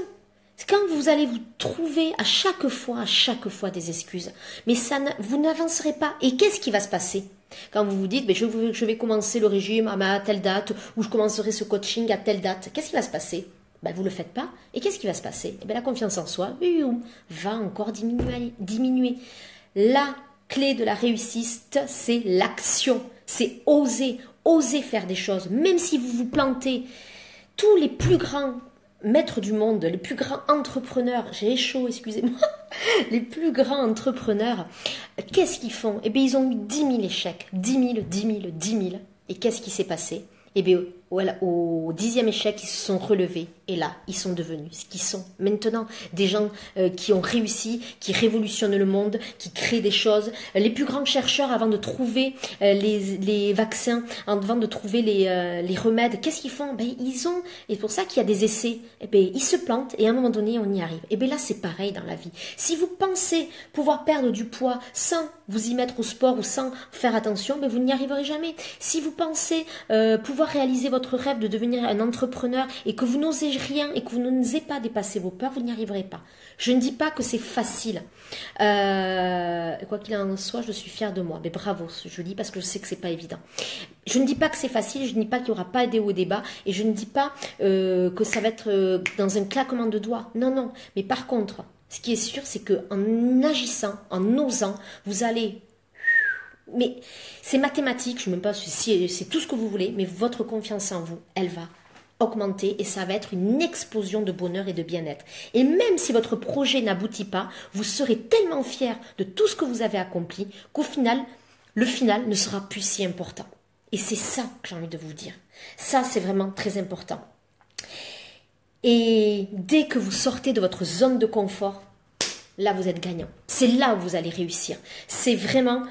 quand vous allez vous trouver à chaque fois des excuses, mais vous n'avancerez pas. Et qu'est-ce qui va se passer quand vous vous dites, je vais commencer le régime à telle date, ou je commencerai ce coaching à telle date, qu'est-ce qui va se passer? Vous ne le faites pas. Et qu'est-ce qui va se passer? La confiance en soi va encore diminuer. La clé de la réussite, c'est l'action. C'est oser faire des choses. Même si vous vous plantez, tous les plus grands maîtres du monde, les plus grands entrepreneurs, j'ai chaud, excusez-moi, les plus grands entrepreneurs, qu'est-ce qu'ils font? Eh bien, ils ont eu 10 000 échecs, 10 000. Et qu'est-ce qui s'est passé? Eh bien, au 10e échec, ils se sont relevés. Et là, ils sont devenus ce qu'ils sont maintenant. Des gens qui ont réussi, qui révolutionnent le monde, qui créent des choses. Les plus grands chercheurs, avant de trouver les vaccins, avant de trouver les remèdes, qu'est-ce qu'ils font? Et pour ça qu'il y a des essais. Eh bien, ils se plantent et à un moment donné, on y arrive. Et bien là, c'est pareil dans la vie. Si vous pensez pouvoir perdre du poids sans vous y mettre au sport ou sans faire attention, vous n'y arriverez jamais. Si vous pensez pouvoir réaliser votre rêve de devenir un entrepreneur et que vous n'osez rien et que vous n'osez pas dépasser vos peurs, vous n'y arriverez pas. Je ne dis pas que c'est facile. Quoi qu'il en soit, je suis fière de moi. Mais bravo, je dis parce que je sais que c'est pas évident. Je ne dis pas que c'est facile, je ne dis pas qu'il n'y aura pas des hauts et des bas, et je ne dis pas que ça va être dans un claquement de doigts. Non. Mais par contre, ce qui est sûr, c'est qu'en agissant, en osant, vous allez... Mais c'est mathématique, je ne sais même pas si c'est tout ce que vous voulez, mais votre confiance en vous, elle va augmenter et ça va être une explosion de bonheur et de bien-être. Et même si votre projet n'aboutit pas, vous serez tellement fier de tout ce que vous avez accompli qu'au final, le final ne sera plus si important. Et c'est ça que j'ai envie de vous dire. Ça, c'est vraiment très important. Et dès que vous sortez de votre zone de confort, là, vous êtes gagnant. C'est là où vous allez réussir. C'est vraiment...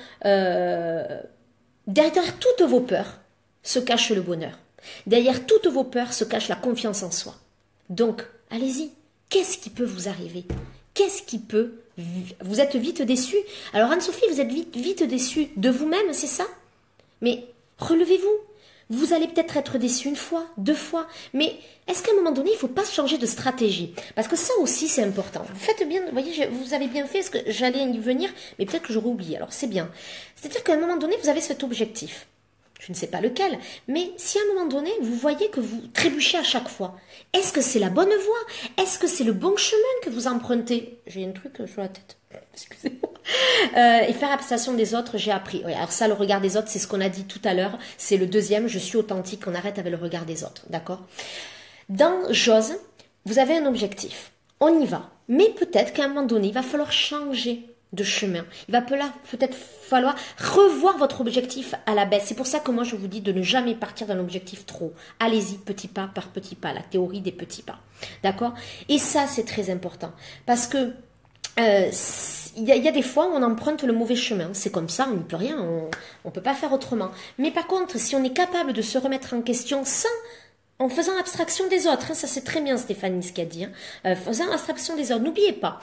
derrière toutes vos peurs se cache le bonheur. Derrière toutes vos peurs se cache la confiance en soi. Donc, allez-y. Qu'est-ce qui peut vous arriver? Qu'est-ce qui peut... Vous êtes vite déçu. Alors, Anne-Sophie, vous êtes vite déçue de vous-même, c'est ça? Mais relevez-vous. Vous allez peut-être être déçu une fois, 2 fois, mais est-ce qu'à un moment donné, il ne faut pas changer de stratégie? Parce que ça aussi, c'est important. Vous faites bien, vous voyez, vous avez bien fait, parce que j'allais y venir, mais peut-être que j'aurais oublié, alors c'est bien. C'est-à-dire qu'à un moment donné, vous avez cet objectif. Je ne sais pas lequel, mais si à un moment donné, vous voyez que vous trébuchez à chaque fois, est-ce que c'est la bonne voie? Est-ce que c'est le bon chemin que vous empruntez? J'ai un truc sur la tête. Excusez-moi. Et faire abstraction des autres, j'ai appris. Oui, alors ça, le regard des autres, c'est ce qu'on a dit tout à l'heure. C'est le deuxième, je suis authentique, on arrête avec le regard des autres. D'accord? Dans J'ose, vous avez un objectif. On y va. Mais peut-être qu'à un moment donné, il va falloir changer de chemin. Il va peut-être falloir revoir votre objectif à la baisse. C'est pour ça que moi, je vous dis de ne jamais partir d'un objectif trop. Allez-y, petit pas par petit pas. La théorie des petits pas. D'accord? Et ça, c'est très important. Parce que il y a des fois où on emprunte le mauvais chemin. C'est comme ça, on n'y peut rien, on ne peut pas faire autrement. Mais par contre, si on est capable de se remettre en question en faisant abstraction des autres, ça c'est très bien Stéphanie ce qu'elle a dit, faisant abstraction des autres, n'oubliez pas,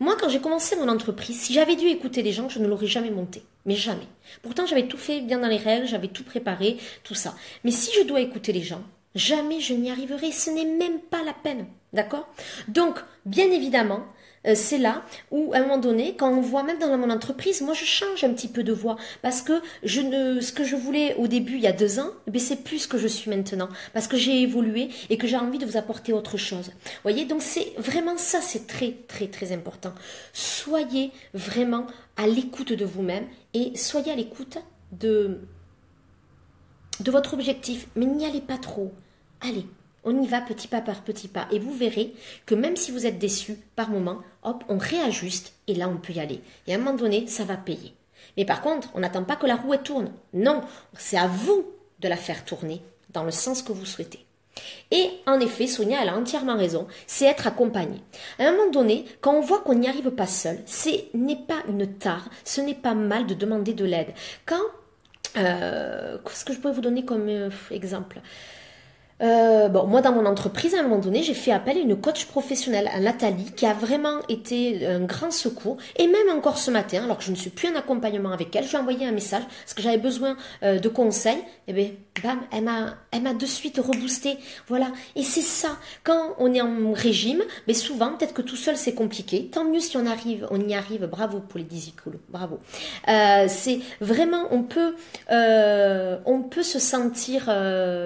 moi quand j'ai commencé mon entreprise, si j'avais dû écouter les gens, je ne l'aurais jamais montée. Mais jamais. Pourtant, j'avais tout fait bien dans les règles, j'avais tout préparé, tout ça. Mais si je dois écouter les gens, jamais je n'y arriverai. Ce n'est même pas la peine. D'accord? Donc, bien évidemment, c'est là où, à un moment donné, quand on voit même dans mon entreprise, moi je change un petit peu de voix parce que ce que je voulais au début, il y a 2 ans, eh c'est plus ce que je suis maintenant parce que j'ai évolué et que j'ai envie de vous apporter autre chose. Vous voyez, donc c'est vraiment ça, c'est très très très important. Soyez vraiment à l'écoute de vous-même et soyez à l'écoute de votre objectif, mais n'y allez pas trop. Allez, on y va petit pas par petit pas et vous verrez que même si vous êtes déçu par moment, hop, on réajuste et là on peut y aller. Et à un moment donné, ça va payer. Mais par contre, on n'attend pas que la roue tourne. Non, c'est à vous de la faire tourner dans le sens que vous souhaitez. Et en effet, Sonia, elle a entièrement raison, c'est être accompagné. À un moment donné, quand on voit qu'on n'y arrive pas seul, ce n'est pas une tare, ce n'est pas mal de demander de l'aide. Quand, qu'est-ce que je pourrais vous donner comme exemple? Moi, dans mon entreprise, à un moment donné, j'ai fait appel à une coach professionnelle, à Nathalie, qui a vraiment été un grand secours. Et même encore ce matin, alors que je ne suis plus en accompagnement avec elle, je lui ai envoyé un message parce que j'avais besoin de conseils. Et bien, bam, elle m'a de suite reboosté. Voilà. Et c'est ça. Quand on est en régime, mais souvent, peut-être que tout seul, c'est compliqué. Tant mieux si on y arrive. Bravo pour les disicules. Bravo. C'est vraiment, on peut se sentir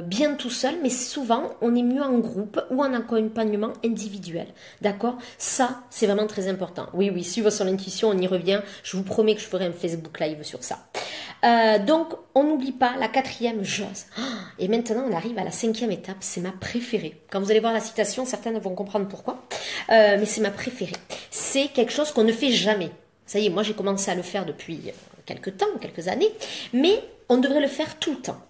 bien tout seul, mais souvent, on est mieux en groupe ou en accompagnement individuel. D'accord? Ça, c'est vraiment très important. Oui, oui, suivre son intuition, on y revient. Je vous promets que je ferai un Facebook Live sur ça. Donc, on n'oublie pas la 4e, j'ose. Et maintenant, on arrive à la 5e étape. C'est ma préférée. Quand vous allez voir la citation, certaines vont comprendre pourquoi. Mais c'est ma préférée. C'est quelque chose qu'on ne fait jamais. Ça y est, moi, j'ai commencé à le faire depuis quelques années. Mais on devrait le faire tout le temps.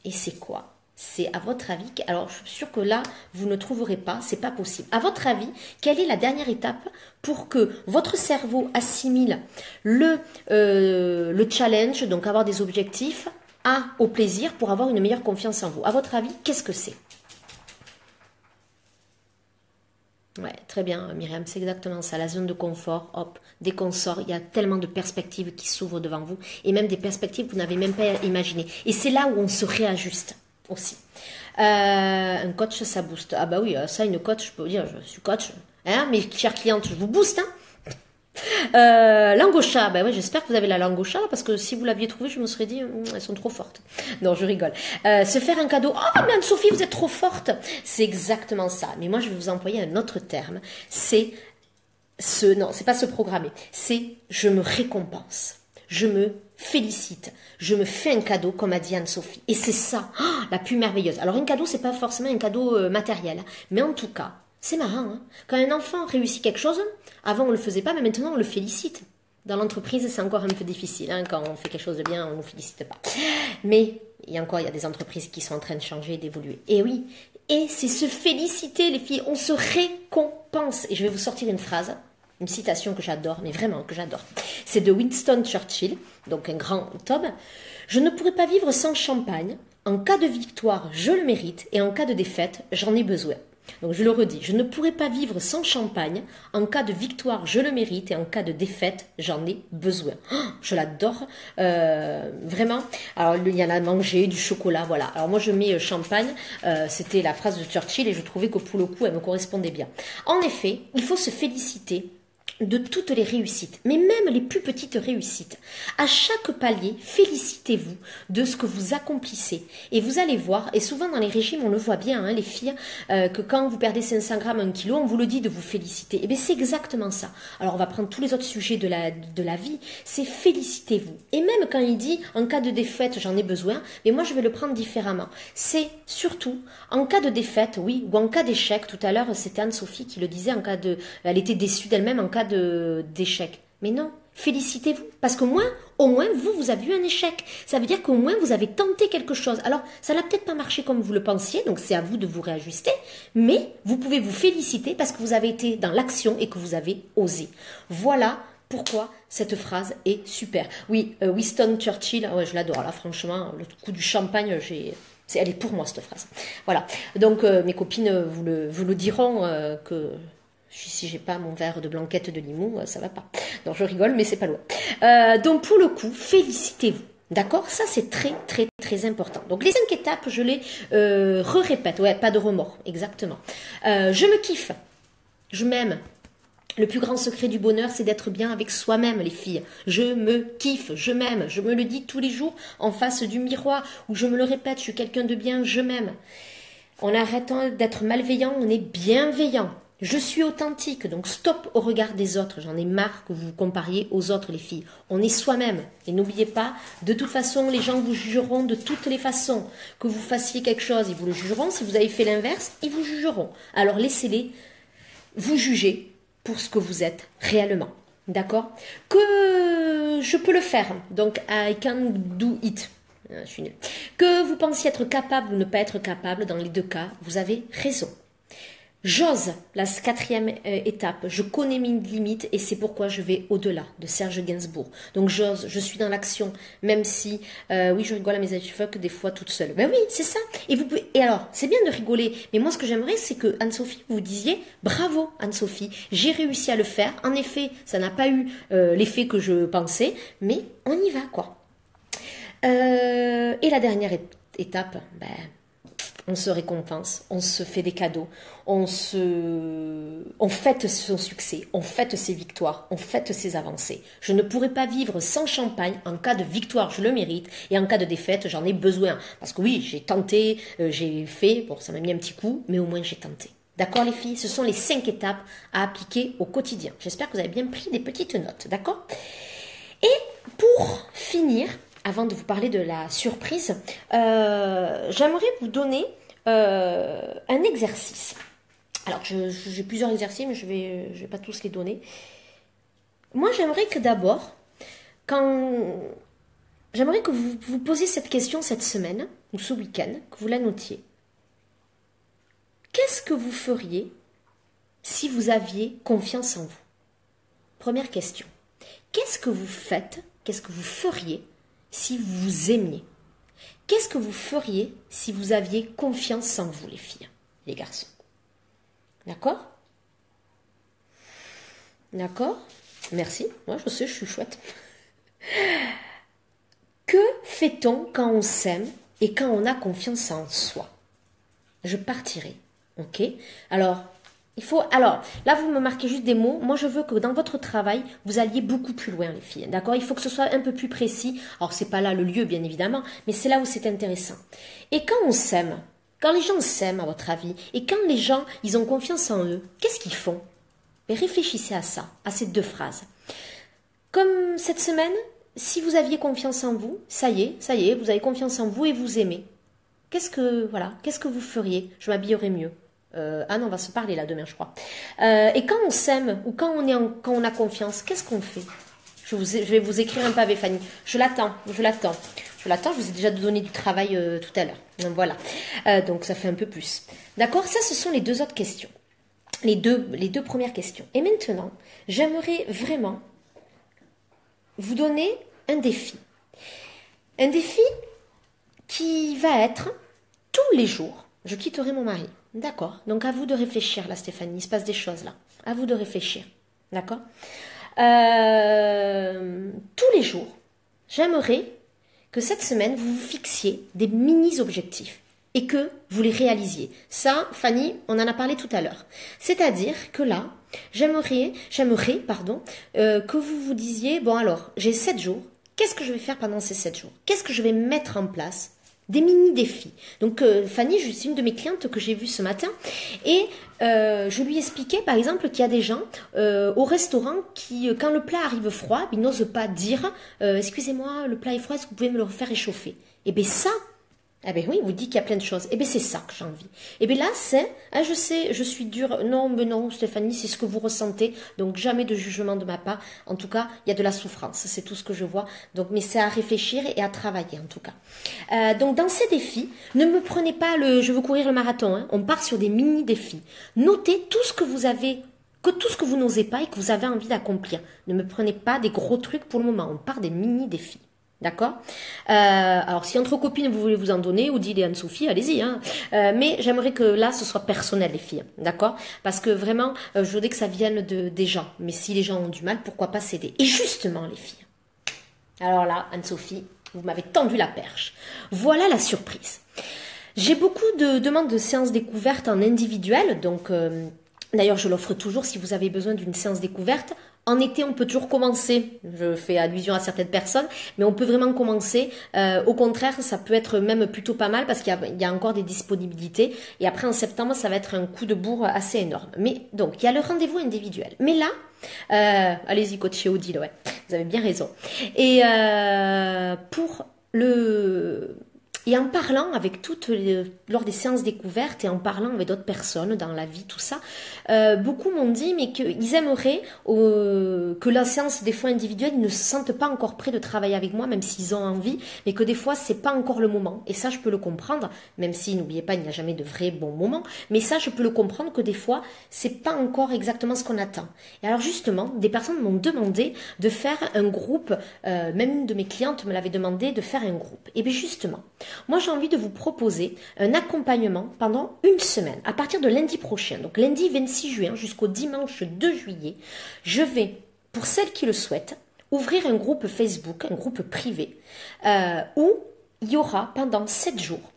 Et c'est quoi? C'est à votre avis, alors je suis sûre que là, vous ne trouverez pas, c'est pas possible. À votre avis, quelle est la dernière étape pour que votre cerveau assimile le challenge, donc avoir des objectifs, au plaisir pour avoir une meilleure confiance en vous? À votre avis, qu'est-ce que c'est? Ouais, très bien, Myriam, c'est exactement ça, la zone de confort, hop, dès qu'on sort, il y a tellement de perspectives qui s'ouvrent devant vous, et même des perspectives que vous n'avez même pas imaginées. Et c'est là où on se réajuste aussi. Un coach, ça booste. Ah bah oui, ça, une coach, je peux vous dire, je suis coach. Hein, mes chères clientes, je vous booste. Langue au chat, ben ouais, j'espère que vous avez la langue au chat, parce que si vous l'aviez trouvée, je me serais dit, elles sont trop fortes. Non, je rigole. Se faire un cadeau. Oh, mais Anne-Sophie, vous êtes trop forte. C'est exactement ça. Mais moi, je vais vous employer un autre terme. Non, c'est pas se programmer. C'est je me récompense. Je me félicite. Je me fais un cadeau, comme a dit Anne-Sophie. Et c'est ça, la plus merveilleuse. Alors, un cadeau, c'est pas forcément un cadeau matériel. Mais en tout cas, c'est marrant, hein. Quand un enfant réussit quelque chose, avant on le faisait pas, mais maintenant on le félicite. Dans l'entreprise, c'est encore un peu difficile, hein. Quand on fait quelque chose de bien, on ne nous félicite pas. Mais il y a des entreprises qui sont en train de changer, d'évoluer. Et oui, et c'est se féliciter, les filles. On se récompense. Et je vais vous sortir une phrase, une citation que j'adore, mais vraiment que j'adore. C'est de Winston Churchill, donc un grand homme. Je ne pourrais pas vivre sans champagne. En cas de victoire, je le mérite, et en cas de défaite, j'en ai besoin. Donc je le redis, je ne pourrais pas vivre sans champagne. En cas de victoire, je le mérite, et en cas de défaite, j'en ai besoin. Je l'adore, vraiment. Alors il y en a à manger, du chocolat, voilà. Alors moi je mets champagne, c'était la phrase de Churchill et je trouvais que pour le coup elle me correspondait bien. En effet, il faut se féliciter de toutes les réussites, mais même les plus petites réussites. À chaque palier, félicitez-vous de ce que vous accomplissez. Et vous allez voir, et souvent dans les régimes, on le voit bien, hein, les filles, que quand vous perdez 500 grammes, 1 kilo, on vous le dit de vous féliciter. Et bien c'est exactement ça. Alors on va prendre tous les autres sujets de la vie, c'est félicitez-vous. Et même quand il dit, en cas de défaite, j'en ai besoin, mais moi je vais le prendre différemment. C'est surtout, en cas de défaite, oui, ou en cas d'échec, tout à l'heure c'était Anne-Sophie qui le disait, elle était déçue d'elle-même en cas d'échec. Mais non, félicitez-vous. Parce qu'au moins, vous avez eu un échec. Ça veut dire qu'au moins, vous avez tenté quelque chose. Alors, ça n'a peut-être pas marché comme vous le pensiez, donc c'est à vous de vous réajuster, mais vous pouvez vous féliciter parce que vous avez été dans l'action et que vous avez osé. Voilà pourquoi cette phrase est super. Oui, Winston Churchill, ouais, je l'adore. Là, franchement, le coup du champagne, elle est pour moi, cette phrase. Voilà. Donc, mes copines vous le diront que Si j'ai pas mon verre de blanquette de Limoux, ça va pas. Donc je rigole, mais c'est pas loin. Donc pour le coup, félicitez-vous. D'accord? Ça, c'est très, très, très important. Donc, les 5 étapes, je les répète. Ouais, pas de remords, exactement. Je me kiffe. Je m'aime. Le plus grand secret du bonheur, c'est d'être bien avec soi-même, les filles. Je me kiffe, je m'aime. Je me le dis tous les jours en face du miroir, où je me le répète, je suis quelqu'un de bien, je m'aime. On arrête d'être malveillant, on est bienveillant. Je suis authentique, donc stop au regard des autres. J'en ai marre que vous vous compariez aux autres, les filles. On est soi-même. Et n'oubliez pas, de toute façon, les gens vous jugeront de toutes les façons. Que vous fassiez quelque chose, ils vous le jugeront. Si vous avez fait l'inverse, ils vous jugeront. Alors laissez-les vous juger pour ce que vous êtes réellement. D'accord? Que je peux le faire. Donc, I can do it. Je suis nulle. Que vous pensiez être capable ou ne pas être capable, dans les deux cas, vous avez raison. J'ose, la 4e étape, je connais mes limites et c'est pourquoi je vais au-delà, de Serge Gainsbourg. Donc j'ose, je suis dans l'action, même si, oui je rigole à mes fuck des fois toute seule. Ben oui, c'est ça. Et alors, c'est bien de rigoler, mais moi ce que j'aimerais c'est que Anne-Sophie, vous disiez, bravo Anne-Sophie, j'ai réussi à le faire. En effet, ça n'a pas eu l'effet que je pensais, mais on y va quoi. Et la dernière étape, ben... on se récompense, on se fait des cadeaux, on fête son succès, on fête ses victoires, on fête ses avancées. Je ne pourrais pas vivre sans champagne. En cas de victoire, je le mérite. Et en cas de défaite, j'en ai besoin. Parce que oui, j'ai tenté, j'ai fait, bon, ça m'a mis un petit coup, mais au moins j'ai tenté. D'accord les filles? Ce sont les 5 étapes à appliquer au quotidien. J'espère que vous avez bien pris des petites notes, d'accord? Et pour finir, avant de vous parler de la surprise, j'aimerais vous donner un exercice. Alors, j'ai plusieurs exercices, mais je vais pas tous les donner. Moi, j'aimerais que d'abord, j'aimerais que vous vous posiez cette question cette semaine, ou ce week-end, que vous la notiez. Qu'est-ce que vous feriez si vous aviez confiance en vous? Première question. Qu'est-ce que vous faites, qu'est-ce que vous feriez si vous vous aimiez? Qu'est-ce que vous feriez si vous aviez confiance en vous, les filles, les garçons? D'accord? D'accord? Merci. Moi, je sais, je suis chouette. Que fait-on quand on s'aime et quand on a confiance en soi? Je partirai. Ok? Alors, là, vous me marquez juste des mots. Moi, je veux que dans votre travail, vous alliez beaucoup plus loin, les filles. D'accord? Il faut que ce soit un peu plus précis. Alors, c'est pas là le lieu, bien évidemment, mais c'est là où c'est intéressant. Et quand on s'aime, quand les gens s'aiment, à votre avis, et quand les gens, ils ont confiance en eux, qu'est-ce qu'ils font? Mais réfléchissez à ça, à ces 2 phrases. Comme cette semaine, si vous aviez confiance en vous, ça y est, vous avez confiance en vous et vous aimez. Qu'est-ce que vous feriez? Je m'habillerais mieux. Ah non, on va se parler là demain, je crois. Et quand on s'aime ou quand on a confiance, qu'est-ce qu'on fait? Je vais vous écrire un pavé, Fanny. Je l'attends. Je vous ai déjà donné du travail tout à l'heure. Donc voilà. Donc ça fait un peu plus. D'accord? Ça, ce sont les 2 autres questions. Les deux premières questions. Et maintenant, j'aimerais vraiment vous donner un défi. Un défi qui va être tous les jours, je quitterai mon mari. D'accord? Donc à vous de réfléchir là, Stéphanie. Il se passe des choses là. À vous de réfléchir. D'accord? Tous les jours, j'aimerais que cette semaine, vous vous fixiez des mini-objectifs et que vous les réalisiez. Ça, Fanny, on en a parlé tout à l'heure. C'est-à-dire que là, j'aimerais, que vous vous disiez, bon alors, j'ai 7 jours, qu'est-ce que je vais faire pendant ces 7 jours? Qu'est-ce que je vais mettre en place? Des mini-défis. Donc Fanny, c'est une de mes clientes que j'ai vue ce matin et je lui expliquais par exemple qu'il y a des gens au restaurant qui, quand le plat arrive froid, ils n'osent pas dire excusez-moi, le plat est froid, est-ce que vous pouvez me le refaire réchauffer? Et bien ça, eh bien oui, il vous dit qu'il y a plein de choses. Eh bien c'est ça que j'ai envie. Et bien là c'est, je sais, je suis dure. Non, mais non, Stéphanie, c'est ce que vous ressentez. Donc jamais de jugement de ma part. En tout cas, il y a de la souffrance. C'est tout ce que je vois. Donc, mais c'est à réfléchir et à travailler en tout cas. Donc dans ces défis, ne me prenez pas je veux courir le marathon. Hein. On part sur des mini-défis. Notez tout ce que vous avez, tout ce que vous n'osez pas et que vous avez envie d'accomplir. Ne me prenez pas des gros trucs pour le moment. On part des mini-défis. D'accord. Alors, si entre copines, vous voulez vous en donner, Odile et Anne-Sophie, allez-y. Hein. Mais j'aimerais que là, ce soit personnel, les filles. D'accord. Parce que vraiment, je voudrais que ça vienne des gens. Mais si les gens ont du mal, pourquoi pas s'aider. Et justement, les filles. Alors là, Anne-Sophie, vous m'avez tendu la perche. Voilà la surprise. J'ai beaucoup de demandes de séances découvertes en individuel. Donc, d'ailleurs, je l'offre toujours si vous avez besoin d'une séance découverte. En été, on peut toujours commencer. Je fais allusion à certaines personnes, mais on peut vraiment commencer. Au contraire, ça peut être même plutôt pas mal parce qu'il y a encore des disponibilités. Et après, en septembre, ça va être un coup de bourre assez énorme. Mais donc, il y a le rendez-vous individuel. Mais là, allez-y, coach Odile, ouais, vous avez bien raison. Et pour le... Et en parlant avec lors des séances découvertes et en parlant avec d'autres personnes dans la vie, tout ça, beaucoup m'ont dit mais qu'ils aimeraient que la séance des fois individuelle, ils ne se sentent pas encore prêts de travailler avec moi, même s'ils ont envie, mais que des fois c'est pas encore le moment. Et ça, je peux le comprendre, même si n'oubliez pas, il n'y a jamais de vrai bon moment. Mais ça, je peux le comprendre que des fois, c'est pas encore exactement ce qu'on attend. Et alors justement, des personnes m'ont demandé de faire un groupe. Même une de mes clientes me l'avait demandé de faire un groupe. Et bien justement. Moi, j'ai envie de vous proposer un accompagnement pendant une semaine, à partir de lundi prochain. Donc, lundi 26 juin jusqu'au dimanche 2 juillet, je vais, pour celles qui le souhaitent, ouvrir un groupe Facebook, un groupe privé, où il y aura pendant 7 jours,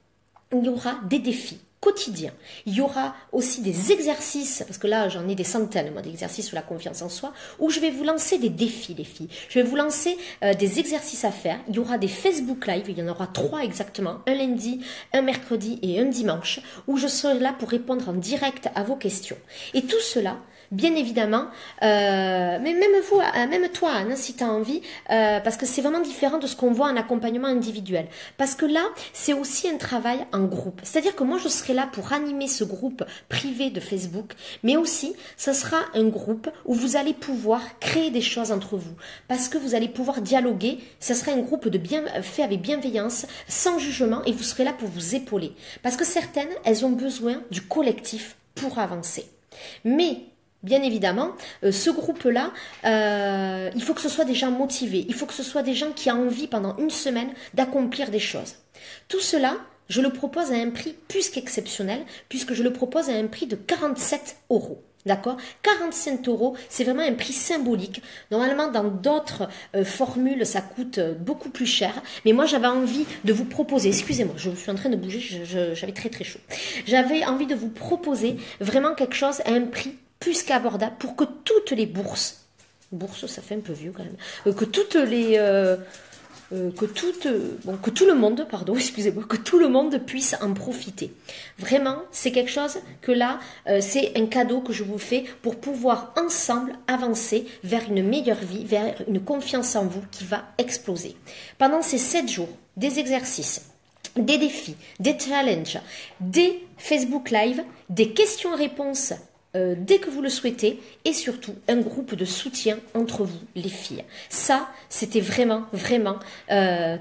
il y aura des défis quotidiens. Il y aura aussi des exercices, parce que là j'en ai des centaines moi, d'exercices sur la confiance en soi, où je vais vous lancer des défis les filles. Je vais vous lancer des exercices à faire. Il y aura des Facebook Live, il y en aura 3 exactement, un lundi, un mercredi et un dimanche, où je serai là pour répondre en direct à vos questions. Et tout cela, bien évidemment, mais même vous, même toi, Anne, si tu as envie, parce que c'est vraiment différent de ce qu'on voit en accompagnement individuel. Parce que là, c'est aussi un travail en groupe. C'est-à-dire que moi, je serai là pour animer ce groupe privé de Facebook, mais aussi, ce sera un groupe où vous allez pouvoir créer des choses entre vous. Parce que vous allez pouvoir dialoguer. Ce sera un groupe fait avec bienveillance, sans jugement, et vous serez là pour vous épauler. Parce que certaines, elles ont besoin du collectif pour avancer. Mais bien évidemment, ce groupe-là, il faut que ce soit des gens motivés, il faut que ce soit des gens qui ont envie pendant une semaine d'accomplir des choses. Tout cela, je le propose à un prix plus qu'exceptionnel, puisque je le propose à un prix de 47 €. D'accord, 45 €, c'est vraiment un prix symbolique. Normalement, dans d'autres formules, ça coûte beaucoup plus cher. Mais moi, j'avais envie de vous proposer, excusez-moi, je suis en train de bouger, j'avais très très chaud. J'avais envie de vous proposer vraiment quelque chose à un prix plus qu'abordable pour que toutes les bourses, ça fait un peu vieux quand même, que toutes les... que tout le monde, pardon, excusez-moi, que tout le monde puisse en profiter. Vraiment, c'est quelque chose que là, c'est un cadeau que je vous fais pour pouvoir ensemble avancer vers une meilleure vie, vers une confiance en vous qui va exploser. Pendant ces 7 jours, des exercices, des défis, des challenges, des Facebook Live, des questions-réponses dès que vous le souhaitez et surtout un groupe de soutien entre vous les filles. Ça, c'était vraiment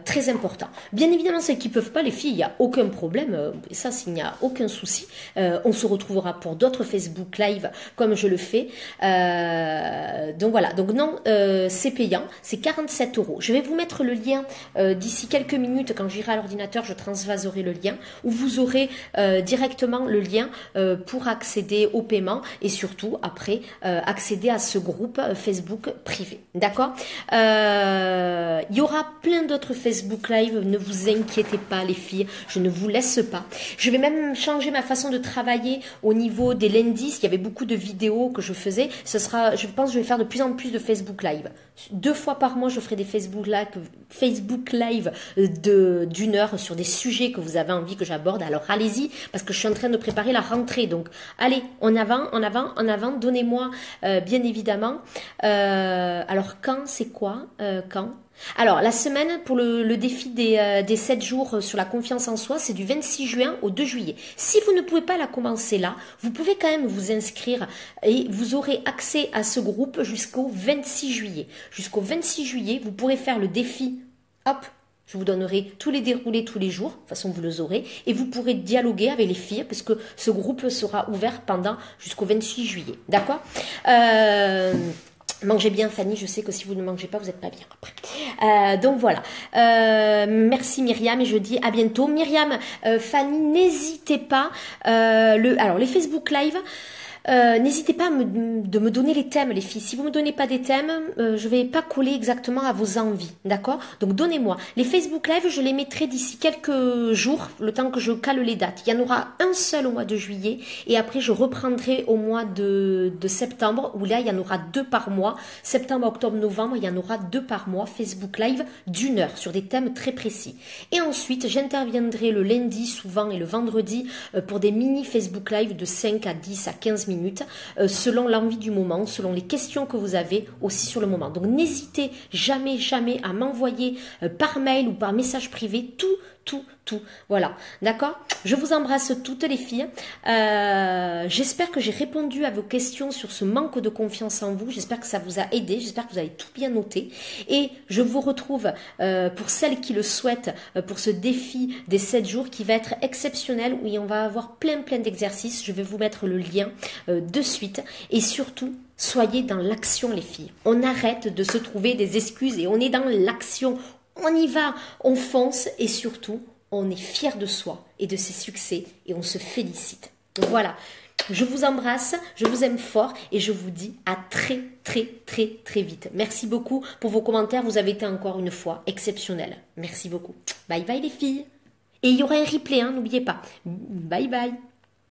très important. Bien évidemment, celles qui ne peuvent pas, les filles, il n'y a aucun problème, et ça, s'il n'y a aucun souci, on se retrouvera pour d'autres Facebook Live comme je le fais. Donc voilà, donc non, c'est payant, c'est 47 €. Je vais vous mettre le lien d'ici quelques minutes, quand j'irai à l'ordinateur, je transvaserai le lien, où vous aurez directement le lien pour accéder au paiement et surtout après accéder à ce groupe Facebook privé. D'accord, il y aura plein d'autres Facebook Live, ne vous inquiétez pas les filles, je ne vous laisse pas. Je vais même changer ma façon de travailler au niveau des lundis. Il y avait beaucoup de vidéos que je faisais, je pense que je vais faire de plus en plus de Facebook Live. 2 fois par mois, je ferai des Facebook Live d'une heure sur des sujets que vous avez envie que j'aborde. Alors allez-y, parce que je suis en train de préparer la rentrée. Donc allez, en avant, donnez-moi bien évidemment. Alors quand, c'est quoi quand? Alors, la semaine pour le défi des 7 jours sur la confiance en soi, c'est du 26 juin au 2 juillet. Si vous ne pouvez pas la commencer là, vous pouvez quand même vous inscrire et vous aurez accès à ce groupe jusqu'au 26 juillet. Jusqu'au 26 juillet, vous pourrez faire le défi. Hop, je vous donnerai tous les déroulés tous les jours, de toute façon vous les aurez, et vous pourrez dialoguer avec les filles, parce que ce groupe sera ouvert jusqu'au 26 juillet. D'accord Mangez bien, Fanny, je sais que si vous ne mangez pas, vous n'êtes pas bien après. Donc voilà. Merci Myriam et je dis à bientôt. Myriam, Fanny, n'hésitez pas. Alors les Facebook Live, n'hésitez pas de me donner les thèmes, les filles. Si vous me donnez pas des thèmes, je vais pas coller exactement à vos envies, d'accord? Donc donnez-moi. Les Facebook Live, je les mettrai d'ici quelques jours, le temps que je cale les dates. Il y en aura un seul au mois de juillet et après je reprendrai au mois de septembre où là il y en aura 2 par mois. Septembre, octobre, novembre, il y en aura 2 par mois. Facebook Live d'1 heure sur des thèmes très précis. Et ensuite, j'interviendrai le lundi souvent et le vendredi pour des mini Facebook Live de 5 à 10 à 15 minutes selon l'envie du moment, selon les questions que vous avez aussi sur le moment. Donc n'hésitez jamais, jamais à m'envoyer par mail ou par message privé tout. Voilà, d'accord? Je vous embrasse toutes les filles. J'espère que j'ai répondu à vos questions sur ce manque de confiance en vous. J'espère que ça vous a aidé. J'espère que vous avez tout bien noté. Et je vous retrouve pour celles qui le souhaitent pour ce défi des 7 jours qui va être exceptionnel où on va avoir plein d'exercices. Je vais vous mettre le lien de suite. Et surtout, soyez dans l'action les filles. On arrête de se trouver des excuses et on est dans l'action. On y va, on fonce et surtout, on est fier de soi et de ses succès et on se félicite. Voilà, je vous embrasse, je vous aime fort et je vous dis à très vite. Merci beaucoup pour vos commentaires, vous avez été encore une fois exceptionnels. Merci beaucoup. Bye bye les filles. Et il y aura un replay, hein, n'oubliez pas. Bye bye.